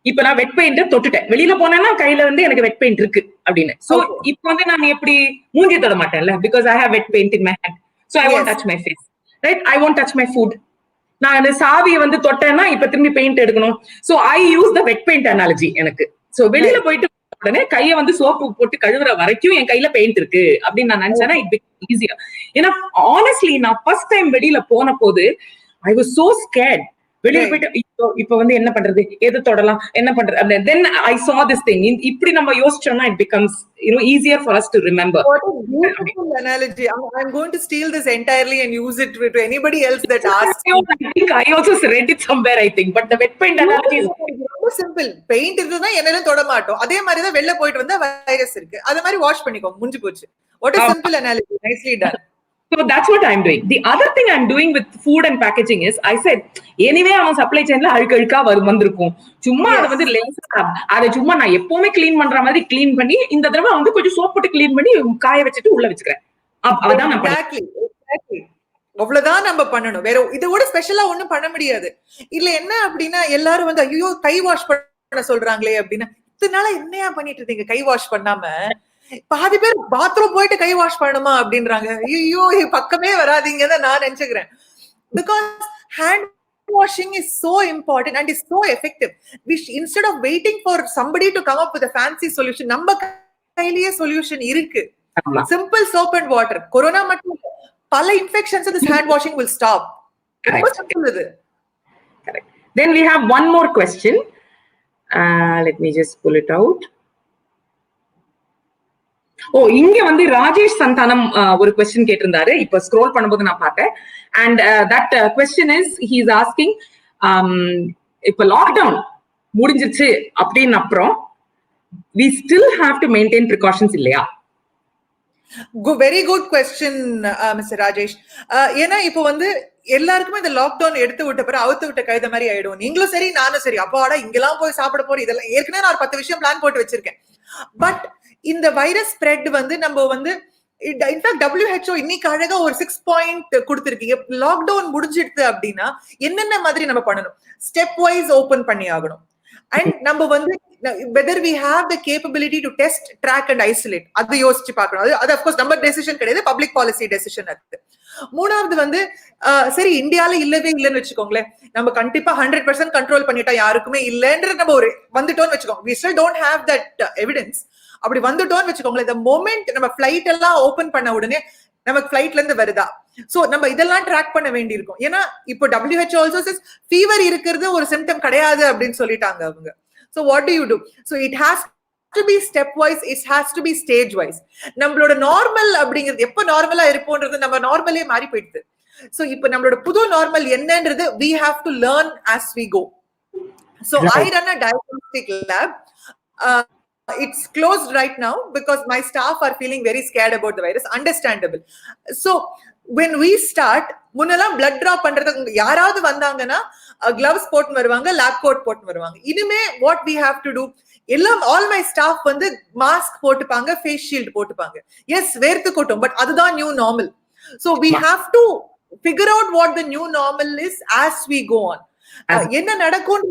இப்ப நான் வெட் பெயிண்ட் தொட்டுட்டேன், வெளியில போனேன்னா கையில வந்து எனக்கு வெட் பெயிண்ட் இருக்கு அப்படின்னு. சோ இப்ப வந்து நான் எப்படி மூஞ்சி தொட மாட்டேன்ல, because I have wet paint in my hand, so I won't touch my face, right? I won't touch my food. நான் அந்த சாவியை வந்து தொட்டேன்னா இப்ப திரும்பி பெயிண்ட் எடுக்கணும். So I use the wet paint analogy எனக்கு. சோ வெளியில போயிட்டு உடனே கையை வந்து சோப்பு போட்டு கழுவுற வரைக்கும் என் கையில பெயிண்ட் இருக்கு அப்படின்னு நான் நினைச்சேன்னா இட் பிகம் ஈஸியா. ஏன்னா ஆனஸ்ட்லி நான் ஃபர்ஸ்ட் டைம் வெளியில போன போது I was so scared. வெளியில போயிட்டு இப்ப வந்து என்ன பண்றது, எது தொடலாம், என்ன பண்றது, then I saw this thing. இப்படி நம்ம யோசிச்சோம்னா it becomes easier for us to remember. What a beautiful analogy. I'm going to steal this entirely and use it to anybody else that asks. I think I also read it somewhere, I think, but the wet paint analogy is ரொம்ப simple. Paint இருக்குன்னா என்னெல்லாம் தொட மாட்டோம், அதே மாதிரி தான் வெளில போயிட்டு வந்தா வைரஸ் இருக்கு, அத மாதிரி வாஷ் பண்ணிக்கோ, முடிஞ்சு போச்சு. What a simple analogy. Nicely done. So that's what I'm doing. The other thing I'm doing with food and packaging is I said anyway அவன் சப்ளை செயின்ல அழுக்கா வந்திருக்கும், சும்மா அதை வந்து அதை சும்மா நான் எப்பவுமே கிளீன் பண்ற மாதிரி கிளீன் பண்ணி இந்த தடவை வந்து கொஞ்சம் சோப் போட்டு கிளீன் பண்ணி காய வச்சுட்டு உள்ள வச்சுக்கிறேன். அதான் நான் பண்ணேன். அவ்வளவுதான் நம்ம பண்ணணும், வேற இதை விட ஸ்பெஷலா ஒண்ணும் பண்ண முடியாது. இல்ல என்ன அப்படின்னா எல்லாரும் வந்து ஐயோ கை வாஷ் பண்ண சொல்றாங்களே அப்படின்னா, இதனால என்னையா பண்ணிட்டு இருந்தீங்க கை வாஷ் பண்ணாம? பாதி பேர் பாத்ரூம் போயிட்டு கை வாஷ் பண்ணணுமா அப்படின்றாங்க. ஐயோ பக்கமே வராதீங்கன்னு நான் நினைச்சுக்கிறேன். Because hand washing is so important and is so effective. Instead of waiting for somebody to come up with a fancy solution, நம்ம கையிலேயே சொல்யூஷன் இருக்கு. Simple soap and water. Corona மட்டும் பல infections this hand washing will stop. Correct. Then we have one more question. Let me just pull it out. இங்க வந்து ராஜேஷ் சந்தானம் ஒரு question கேட்டிருந்தாரு, இப்ப ஸ்க்ரோல் பண்ணும்போது நான் பார்த்தேன். and that question is he is asking, இப்ப லாக்டவுன் முடிஞ்சிருச்சு அப்படின்னு அப்புறம் we still have to maintain precautions இல்லையா? Very good question mister Rajesh. ஏன்னா இப்போ வந்து எல்லாருக்குமே இந்த லாக்டவுன் எடுத்து விட்ட பிறகு அவுத்து விட்ட கழுத மாதிரி ஆயிடும். நீங்களும் சரி நானும் சரி, அப்பாடா இங்கெல்லாம் போய் சாப்பிட போறோம், இதெல்லாம் ஏற்கனவே நான் 10 விஷயம் பிளான் போட்டு வச்சிருக்கேன். பட் இந்த வைரஸ் ஸ்ப்ரெட் வந்து நம்ம வந்து இன்ஃபேக்ட் WHO இன்னைக்கு அழகா ஒரு 6 பாயிண்ட் கொடுத்திருக்கீங்க. லாக்டவுன் முடிஞ்சிடுது அப்படின்னா என்னென்ன மாதிரி நம்ம பண்ணணும், ஸ்டெப் வைஸ் ஓபன் பண்ணி ஆகணும். அண்ட் நம்ம வந்து whether we have the capability to test, track and isolate, அது யோசிச்சு பார்க்கணும். அது of course நம்ம டெசிஷன் கிடையாது, பப்ளிக் பாலிசி டெசிஷன். அது மூணாவது வந்து சரி இந்தியால இல்லவே இல்லைன்னு வச்சுக்கோங்களேன், நம்ம கண்டிப்பா 100% கண்ட்ரோல் பண்ணிட்டா யாருக்குமே இல்லைன்ற நம்ம ஒரு வந்துட்டோம்னு வச்சுக்கோங்க, we still don't have that evidence. அப்படி வந்துட்டோம்னு வச்சுக்கோங்களேன், இந்த மொமெண்ட் நம்ம ஃபிளைட் எல்லாம் ஓபன் பண்ண உடனே நமக்கு ஃபிளைட்ல இருந்து வருதா, சோ நம்ம இதெல்லாம் ட்ராக் பண்ண வேண்டி இருக்கும். ஏன்னா இப்போ WHO also says ஃபீவர் இருக்கிறது ஒரு சிம்டம் கிடையாது அப்படின்னு சொல்லிட்டாங்க அவங்க. So what do you do? So it has to be stepwise, it has to be stage wise. நம்மளோட நார்மல் அப்படிங்கிறது எப்ப நார்மலா இருப்போன்றது நம்ம நார்மலே மாறி போயிடுது. So இப்போ நம்மளோட புது நார்மல் என்னன்றது we have to learn as we go. So I run a diagnostic lab. It's closed right now because my staff are feeling very scared about the virus. Understandable. So when we start, முன்னெல்லாம் blood draw பண்றதுக்கு யாராவது வந்தாங்கன்னா gloves போட்டு வருவாங்க, lab coat போட்டு வருவாங்க. இனிமே what we have to do, எல்லாம் all my staff வந்து மாஸ்க் போட்டுப்பாங்க, ஃபேஸ் ஷீல்ட் போட்டுப்பாங்க. எஸ் வேர்த்து கொட்டும், பட் அதுதான் new normal. So we have to figure out what the new normal is as we go on. என்ன நடக்கும்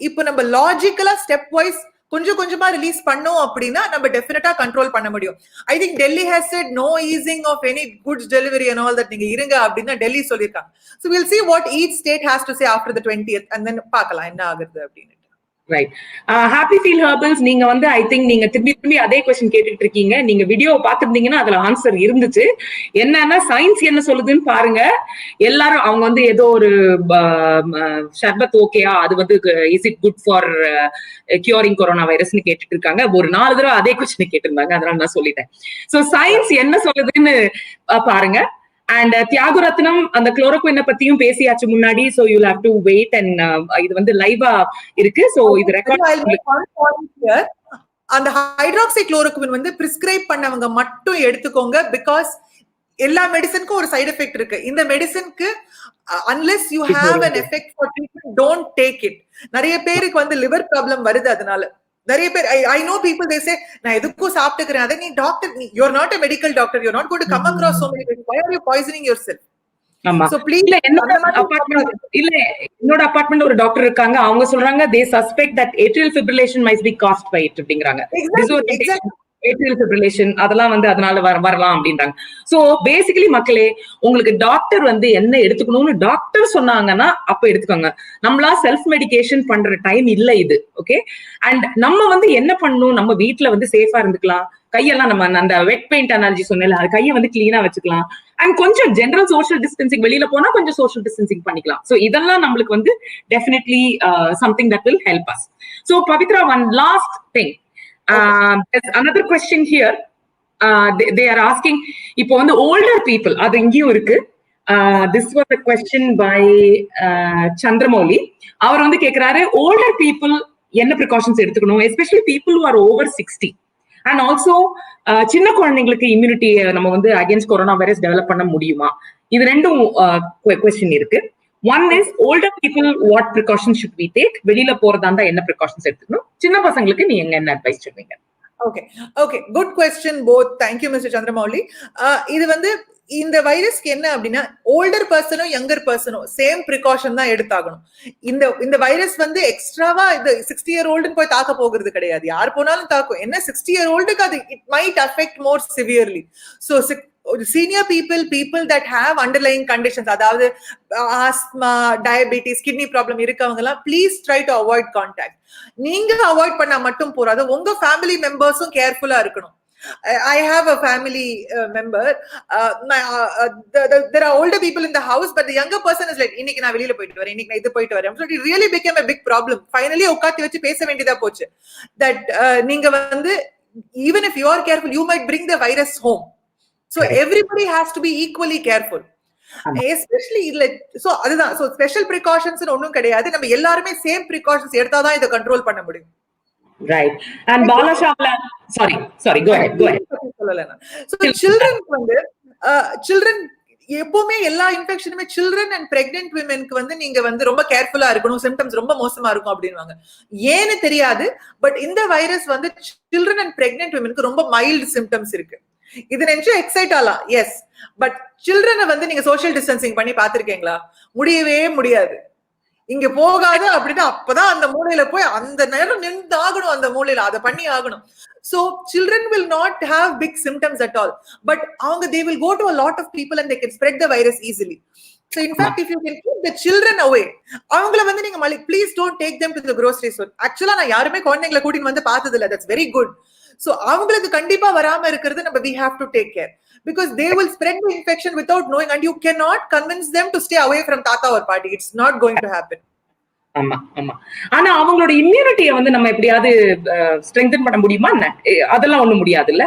இப்போ நம்ம லாஜிக்கலா ஸ்டெப் வைஸ் கொஞ்சம் கொஞ்சமா ரிலீஸ் பண்ணோம் அப்படின்னா நம்ம டெஃபினட்டா கண்ட்ரோல் பண்ண முடியும். I think Delhi has set no easing of any goods delivery and all that, நீங்க இருங்க அப்படின்னு டெல்லி சொல்லிருக்காங்க. So we'll see what each state has to say after the 20th and then பார்க்கலாம் என்ன ஆகுது அப்படின்னு. ரைட். ஹாப்பி ஃபீல் ஹெர்பல்ஸ் நீங்க வந்து ஐ திங்க் நீங்க திரும்பி அதே கொஸ்டின் கேட்டுட்டு இருக்கீங்க. நீங்க வீடியோ பார்த்திருந்தீங்கன்னா அதுல ஆன்சர் இருந்துச்சு. என்னன்னா சயின்ஸ் என்ன சொல்லுதுன்னு பாருங்க. எல்லாரும் அவங்க வந்து ஏதோ ஒரு ஷர்பத் ஓகேயா, அது வந்து is it good for curing corona வைரஸ்னு கேட்டுட்டு இருக்காங்க. ஒரு 4 தடவை அதே கொஸ்டின் கேட்டிருந்தாங்க, அதனால நான் சொல்லிட்டேன். சோ சயின்ஸ் என்ன சொல்லுதுன்னு பாருங்க. அண்ட் தியாகுரத்னம் அந்த குளோரோகுயினை பத்தியும் பேசியாச்சு முன்னாடி. So you have to wait and இது வந்து லைவா இருக்கு. சோ இது ரெக்கார்ட். அந்த ஹைட்ராக்சி குளோரோகுயின் வந்து பிரிஸ்கிரைப் பண்ணவங்க மட்டும் எடுத்துக்கோங்க. பிகாஸ் எல்லா மெடிசனுக்கும் ஒரு சைடு எஃபெக்ட் இருக்கு. இந்த மெடிசனுக்கு unless you have an effect for treatment, don't take it. நிறைய பேருக்கு வந்து லிவர் ப்ராப்ளம் வருது. அதனால நிறைய பேர் I know people, they say நான் எதுக்கும் சாப்பிட்டுக்கிறேன். அதை நீ doctor, you're not a medical doctor, you're not going to come across so many people. Why are you poisoning yourself? So please, என்னோட அபார்ட்மெண்ட் ஒரு டாக்டர் இருக்காங்க. அவங்க சொல்றாங்க they suspect that atrial fibrillation might be caused by it அப்படிங்கறாங்க. Atrial fibrillation அதெல்லாம் வந்து அதனால வரலாம் அப்படின்றாங்க. சோ பேசிக்கலி மக்களே, உங்களுக்கு டாக்டர் வந்து என்ன எடுத்துக்கணும்னு டாக்டர் சொன்னாங்கன்னா அப்ப எடுத்துக்கோங்க. நம்மளா செல்ஃப் மெடிகேஷன் பண்ற டைம் இல்ல இது. ஓகே. அண்ட் நம்ம வந்து என்ன பண்ணணும், நம்ம வீட்டுல வந்து சேஃபா இருந்துக்கலாம். கையெல்லாம் நம்ம அந்த வெட் பெயிண்ட் அனாலஜி சொன்னேன்ல, அது கையை வந்து கிளீனா வச்சுக்கலாம். அண்ட் கொஞ்சம் ஜெனரல் சோஷியல் டிஸ்டன்சிங், வெளியில போனா கொஞ்சம் சோஷியல் டிஸ்டன்சிங் பண்ணிக்கலாம். சோ இதெல்லாம் நம்மளுக்கு வந்து definitely something that will help us. So Pavithra, one last thing. There's another question here. They are asking, இப்போ வந்து older people, அது இங்கேயும் இருக்கு. This was a question by Chandramouli. அவர் வந்து கேக்குறாரு, older people என்ன precautions எடுத்துக்கணும், especially people who are over 60, and also சின்ன குழந்தைங்களுக்கு immunity நம்ம வந்து against corona virus develop பண்ண முடியுமா? இது ரெண்டும் question இருக்கு. One is older people, what precautions should we take? வெளியில போறதா இருந்தா என்ன precautions எடுத்துக்கணும்? சின்ன பசங்களுக்கு நீங்க என்ன அட்வைஸ் சொல்வீங்க? Okay, good question both. Thank you Mr. Chandramouli. இது வந்து இந்த வைரஸ்க்கு என்ன அப்படின்னா, ஓல்டர் பர்சனும் யங்கர் பர்சனும் சேம் ப்ரிகாஷன் தான் எடுத்தாகணும். இந்த வைரஸ் வந்து எக்ஸ்ட்ராவா இது 60 year old போய் தாக்க போகிறது கிடையாது. யார் போனாலும் தாக்கும். என்ன 60 year old அது it might affect more severely. So senior people that have underlying conditions, அதாவது ஆஸ்மா, டயபிட்டிஸ், கிட்னி ப்ராப்ளம் இருக்கவங்க எல்லாம் please try to avoid contact. நீங்க அவாய்ட் பண்ணா மட்டும் போறாது, உங்க ஃபேமிலி மெம்பர்ஸும் கேர்ஃபுல்லா இருக்கணும். I have a family member. There are older people in the house, but the younger person is like, இன்னைக்கு நான் வெளியில போயிட்டு வரேன், இன்னைக்கு நான் இது போயிட்டு வரேன். So it really became a big problem. Finally உட்கார்ந்து வச்சு பேச வேண்டியதா போச்சு. That நீங்க வந்து even if you are careful, you might bring the virus home. So everybody has to be equally careful. Especially so அதுதான். So special precautions ஒன்னும் கிடையாது. நம்ம எல்லாருமே சேம் precautions எடுத்தாதான் இதை கண்ட்ரோல் பண்ண முடியும். Right. And Balashamla, sorry, go ahead. So children வந்து children எப்பவுமே எல்லா இன்ஃபெக்ஷனுமே children and pregnant womenக்கு வந்து நீங்க வந்து ரொம்ப கேர்ஃபுல்லா இருக்கணும், சிம்டம்ஸ் ரொம்ப மோசமா இருக்கும் அப்படின்வாங்க. ஏன்னு தெரியாது, பட் இந்த வைரஸ் வந்து children and pregnant womenக்கு ரொம்ப மைல்டு சிம்டம்ஸ் இருக்கு. இது நினைச்சு எக்ஸைட் ஆகலாம், எஸ். பட் சில்ட்ரனை வந்து நீங்க சோஷியல் டிஸ்டன்சிங் பண்ணி பாத்திருக்கீங்களா? முடியவே முடியாது. இங்க போகாத அப்படின்னா அப்பதான் அந்த மூலையில போய் அந்த நேரம் நின்று ஆகணும், அந்த மூலையில அதை பண்ணி ஆகணும். So children will not have big symptoms at all, but they will go to a lot of people and they can spread the virus easily. So in fact, if you can keep the children away, அவங்கள வந்து நீங்க please don't take them to the grocery store. Actually நான் யாருமே குழந்தைங்களை கூட்டிட்டு வந்து பார்த்தது இல்ல. That's very good. So அவங்களுக்கு கண்டிப்பா வராம இருக்கிறது நம்ம we have to take care, because they will spread the infection without knowing, and you cannot convince them to stay away from tata or party. It's not going to happen. ஆமா. ஆனா அவங்களோட இம்யூனிட்டியை வந்து நம்ம எப்படியாவது ஸ்ட்ரெங்தன் பண்ண முடியுமா? அதெல்லாம் ஒண்ணும் முடியாது இல்ல.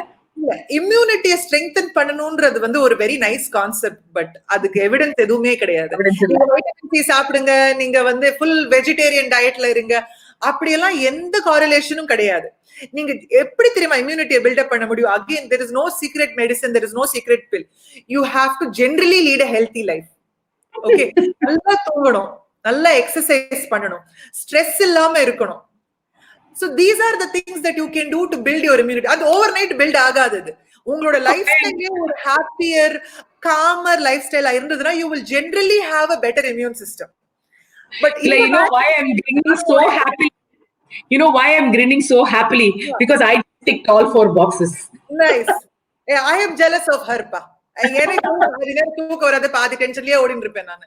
இம்யூனிட்டியை ஸ்ட்ரெங்தன் பண்ணணும்ன்றது வந்து ஒரு வெரி நைஸ் கான்செப்ட், பட் அதுக்கு எவிடன்ஸ் எதுவுமே கிடையாது. நீங்க வைட்டமின் சி சாப்பிடுங்க, நீங்க வந்து ஃபுல் வெஜிடேரியன் டயட்ல இருங்க, அப்படியெல்லாம் எந்த காரிலேஷனும் கிடையாது. நீங்க எப்படி தெரியுமா இம்யூனிட்டியை பில்டப் பண்ண முடியும்? Again, there is no secret medicine, there is no secret pill. You have to generally lead a healthy life. Okay, நல்லா தூங்கணும், நல்லா எக்ஸசைஸ் பண்ணணும், ஸ்ட்ரெஸ் இல்லாம இருக்கணும். So these are the things that you can do to build your immunity. அது overnight build ஆகாது. உங்களோட life ஸ்டைலே ஒரு ஹாப்பியர், காமர் லைஃப் ஸ்டைலா இருந்ததுன்னா you will generally have a better immune system. But you know why I'm grinning so happy? You know why I'm grinning so happily? Because I ticked all 4 boxes. Nice. Yeah, I am jealous of her pa. எனக்கு தூக்கம் வராது, பாதி டென்ஷன்லயே ஓடிட்டு இருப்பேன் நானு.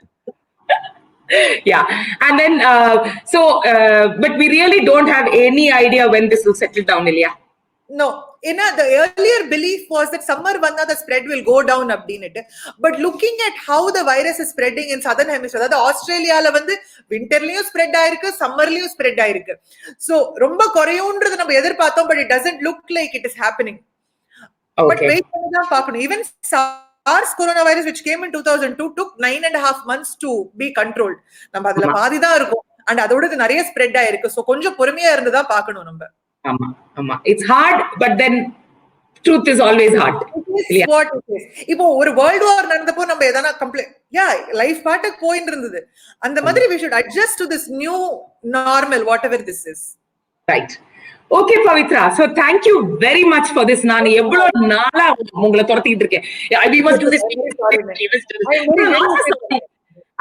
Yeah. And then, but we really don't have any idea when this will settle down, Ilya. No, the earlier belief was that summer vanda the spread will go down abdinittu. But looking at how the virus is spreading in southern hemisphere, that Australia la vandu winterliyum spread aayirukku, summerliyum spread aayirukku. So romba korayundradhu நம்ம எதிர்பார்த்தோம், but it doesn't look like it is happening. Okay. But wait பண்ணி தான் பார்க்கணும். Even SARS coronavirus which came in 2002 took 9.5 months to be controlled. நம்ம அதுல பாதி தான் இருக்கும், and அதோட இது நிறைய ஸ்ப்ரெட் ஆயிருக்கு. சோ கொஞ்சம் பொறுமையா இருந்து தான் பார்க்கணும் நம்ம. It's hard, but then truth is always hard. What it is. இப்போ ஒரு வேர்ல்ட் வார் நடந்தப்போ நம்ம எதனா லைஃப் பாட்டுக்கு போயிட்டு இருந்தது. அந்த மாதிரி we should adjust to this new normal, whatever this is. Right. Okay, Pavitra. So thank you very much for this. நான் எவ்வளவு நாளா உங்களை துரத்திட்டு இருக்கேன். We must do this.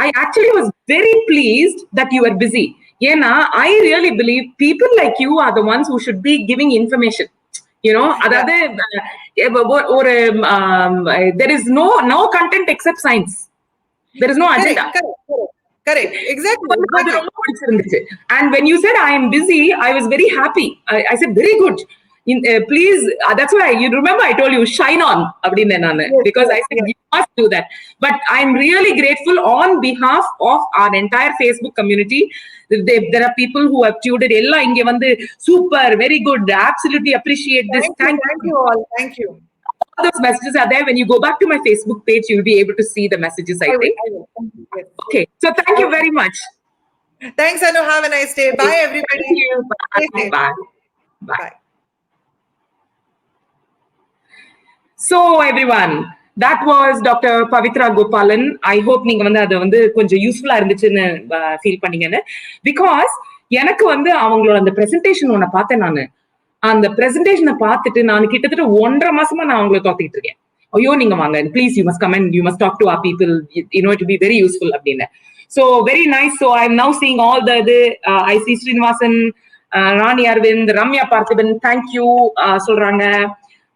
I actually was very pleased that you were busy. ஏன்னா I really believe people like you are the ones who should be giving information. You know, அதாவது ஒரு there is no content except science. There is no agenda. Correct. Exactly. And when you said I am busy, I was very happy. I said very good. Please, that's why you remember I told you shine on, because I said you must do that. But I'm really grateful on behalf of our entire Facebook community. There are people who have tuned in. Ella inge vandu super, very good, absolutely appreciate this. Thank you all. Thank you. All those messages are there. When you go back to my Facebook page, you'll be able to see the messages, I think. I will. Yes. Okay. So thank you very much. Thanks, Anu. Have a nice day. Bye, everybody. Thank you. Bye. Bye. So everyone, that was Dr. Pavitra Gopalan. I hope நீங்க வந்து அது வந்து கொஞ்சம் யூஸ்ஃபுல்லா இருந்துச்சுன்னு feel பண்ணீங்கன்னு. Because எனக்கு வந்து அவங்களோட அந்த பிரசன்டேஷன் ஒன்ன பார்த்தேன் நானு. அந்த பிரசன்டேஷனை பார்த்துட்டு நான் கிட்டத்தட்ட 1.5 மாசமா நான் அவங்களை தோத்திட்டு இருக்கேன். ஐயோ நீங்க வாங்க, please you must come and you must talk to our people, you know, to be very useful அப்படின்னு. So very nice. So I am now seeing all the I C Srinivasan, Rani Aravind, Ramya Parthiban thank you சொல்றாங்க,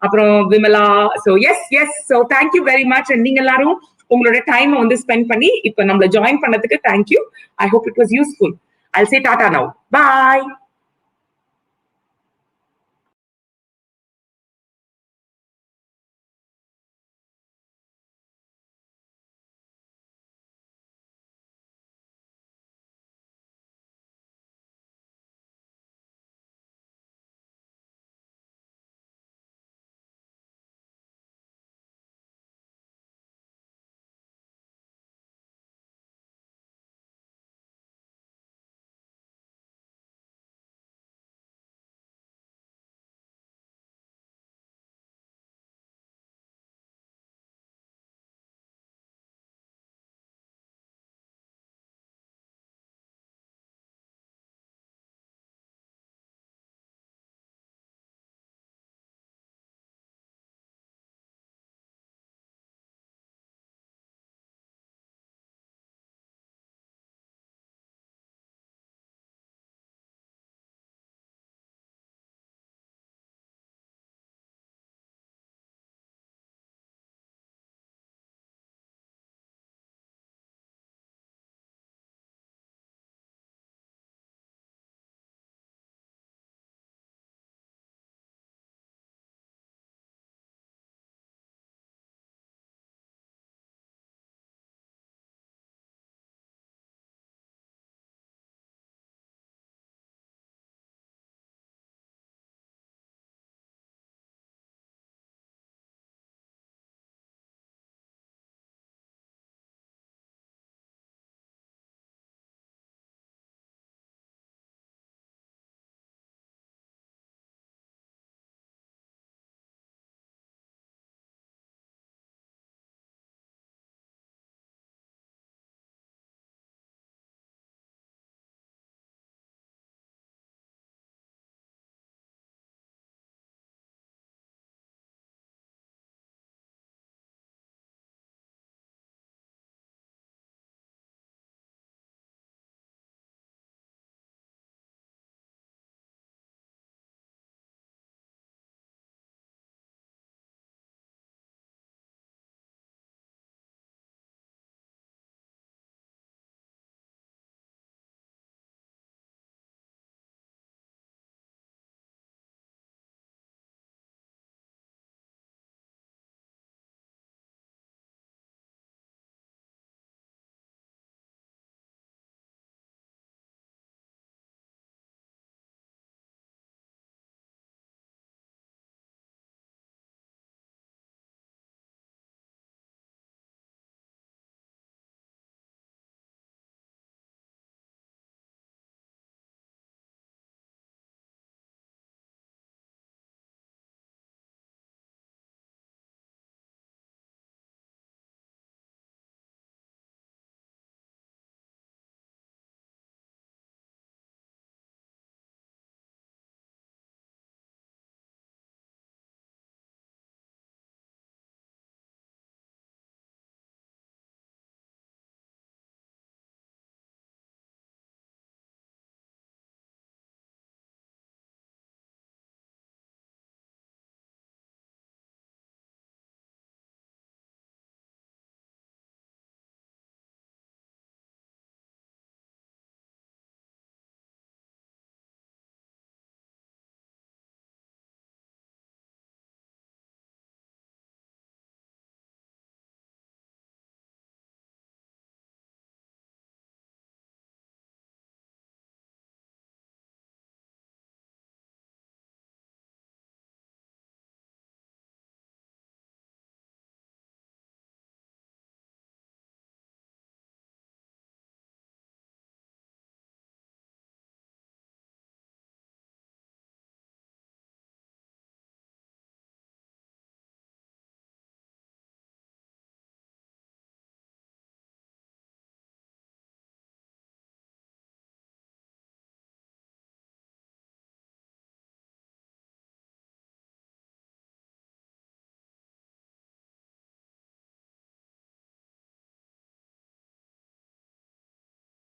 அப்புறம் Vimala. So yes so thank you very much. And நீங்க எல்லாரும் உங்களோட time வந்து spend பண்ணி இப்ப நம்மள ஜாயின் பண்ணதுக்கு thank you. I hope it was useful. I'll say tata now. Bye.